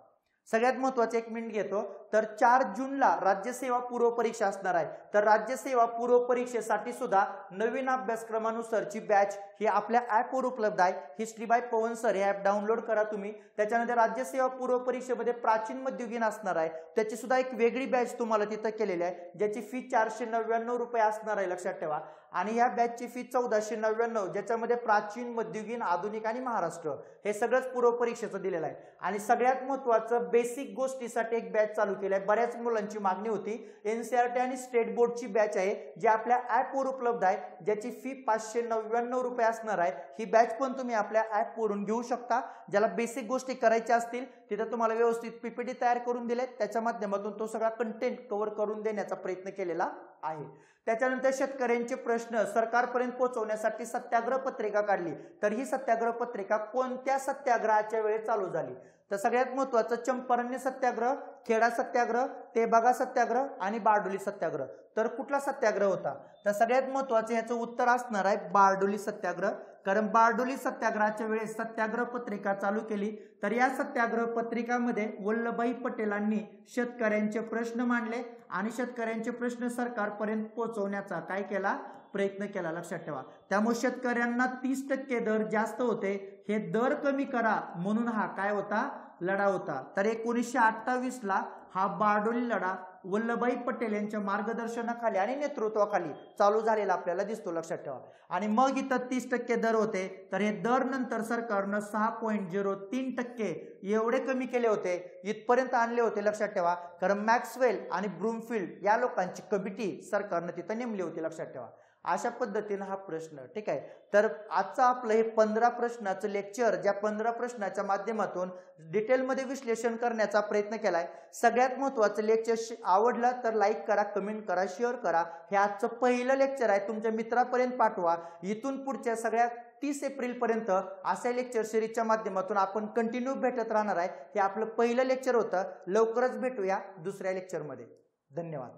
सगळ्यात महत्वाचं 1 मिनिट घेतो. तर 4 जूनला राज्यसेवा पूर्व परीक्षा असणार आहे. तर राज्यसेवा पूर्व परीक्षेसाठी सुद्धा नवीन अभ्यासक्रमानुसारची बॅच ही आपल्या ॲपवर उपलब्ध आहे. हिस्ट्री बाय पवन सर हे ॲप डाउनलोड करा तुम्ही. त्याच्यानंतर राज्यसेवा पूर्व परीक्षेमध्ये प्राचीन मध्ययुगीन असणार आहे, त्याची सुद्धा एक वेगळी बॅच तुम्हाला तिथं केलेली आहे, ज्याची फी 499 रुपये असणार आहे, लक्षात ठेवा. आणि ह्या बॅचची फी 1499, ज्याच्यामध्ये प्राचीन, मध्ययुगीन, आधुनिक आणि महाराष्ट्र हे सगळंच पूर्व परीक्षेचं दिलेलं आहे. आणि सगळ्यात महत्वाचं बेसिक गोष्टीसाठी एक बॅच चालू केली आहे. बऱ्याच मुलांची मागणी होती. एनसीईआरटी आणि स्टेट बोर्डची बॅच आहे जी आपल्या ॲपवर उपलब्ध आहे, ज्याची फी 599 रुपये असणार आहे. ही बॅच पण तुम्ही आपल्या ॲपवरून घेऊ शकता. ज्याला बेसिक गोष्टी करायच्या असतील तिथं तुम्हाला व्यवस्थित पीपीटी तयार करून दिले, त्याच्या माध्यमातून तो सगळा कंटेंट कव्हर करून देण्याचा प्रयत्न केलेला आहे. त्याच्यानंतर शेतकऱ्यांचे प्रश्न सरकारपर्यंत पोहोचवण्यासाठी सत्याग्रह पत्रिका काढली. तर ही सत्याग्रह पत्रिका कोणत्या सत्याग्रहाच्या वेळेस चालू झाली? तर सगळ्यात महत्वाचं चंपारण्य सत्याग्रह, खेडा सत्याग्रह, तेबागा सत्याग्रह आणि बारडोली सत्याग्रह. तर कुठला सत्याग्रह होता? तर सगळ्यात महत्वाचं याचं उत्तर असणार आहे बारडोली सत्याग्रह. कारण बारडोली सत्याग्रहाच्या वेळेस सत्याग्रह पत्रिका चालू केली. तर या सत्याग्रह पत्रिकामध्ये वल्लभभाई पटेलांनी शेतकऱ्यांचे प्रश्न मांडले आणि शेतकऱ्यांचे प्रश्न सरकारपर्यंत पोहोचवण्याचा काय केला, प्रयत्न केला, लक्षात ठेवा. त्यामुळे शेतकऱ्यांना 30% दर जास्त होते, हे दर कमी करा म्हणून हा काय होता, लढा होता. तर 1928ला हा बारडोली लढा वल्लभभाई पटेल यांच्या मार्गदर्शनाखाली आणि नेतृत्वाखाली चालू झालेला आपल्याला दिसतो, लक्षात ठेवा. आणि मग इथं 30% दर होते. तर हे दर नंतर सरकारनं 6.03% एवढे कमी केले होते, इथपर्यंत आणले होते, लक्षात ठेवा. कारण मॅक्सवेल आणि ब्रूमफिल्ड या लोकांची कमिटी सरकारनं तिथं नेमली होती, लक्षात ठेवा. अशा पद्धतीनं हा प्रश्न, ठीक आहे. तर आजचं आपलं हे 15 प्रश्नाचं लेक्चर, ज्या 15 प्रश्नाच्या माध्यमातून डिटेलमध्ये विश्लेषण करण्याचा प्रयत्न केलाय. सगळ्यात महत्वाचं लेक्चर आवडलं तर लाईक करा, कमेंट करा, शेअर करा. हे आजचं पहिलं लेक्चर आहे, तुमच्या मित्रापर्यंत पाठवा. इथून पुढच्या सगळ्या 30 एप्रिलपर्यंत अशा लेक्चर सिरीजच्या माध्यमातून आपण कंटिन्यू भेटत राहणार आहे. हे आपलं पहिलं लेक्चर होतं. लवकरच भेटूया दुसऱ्या लेक्चरमध्ये. धन्यवाद.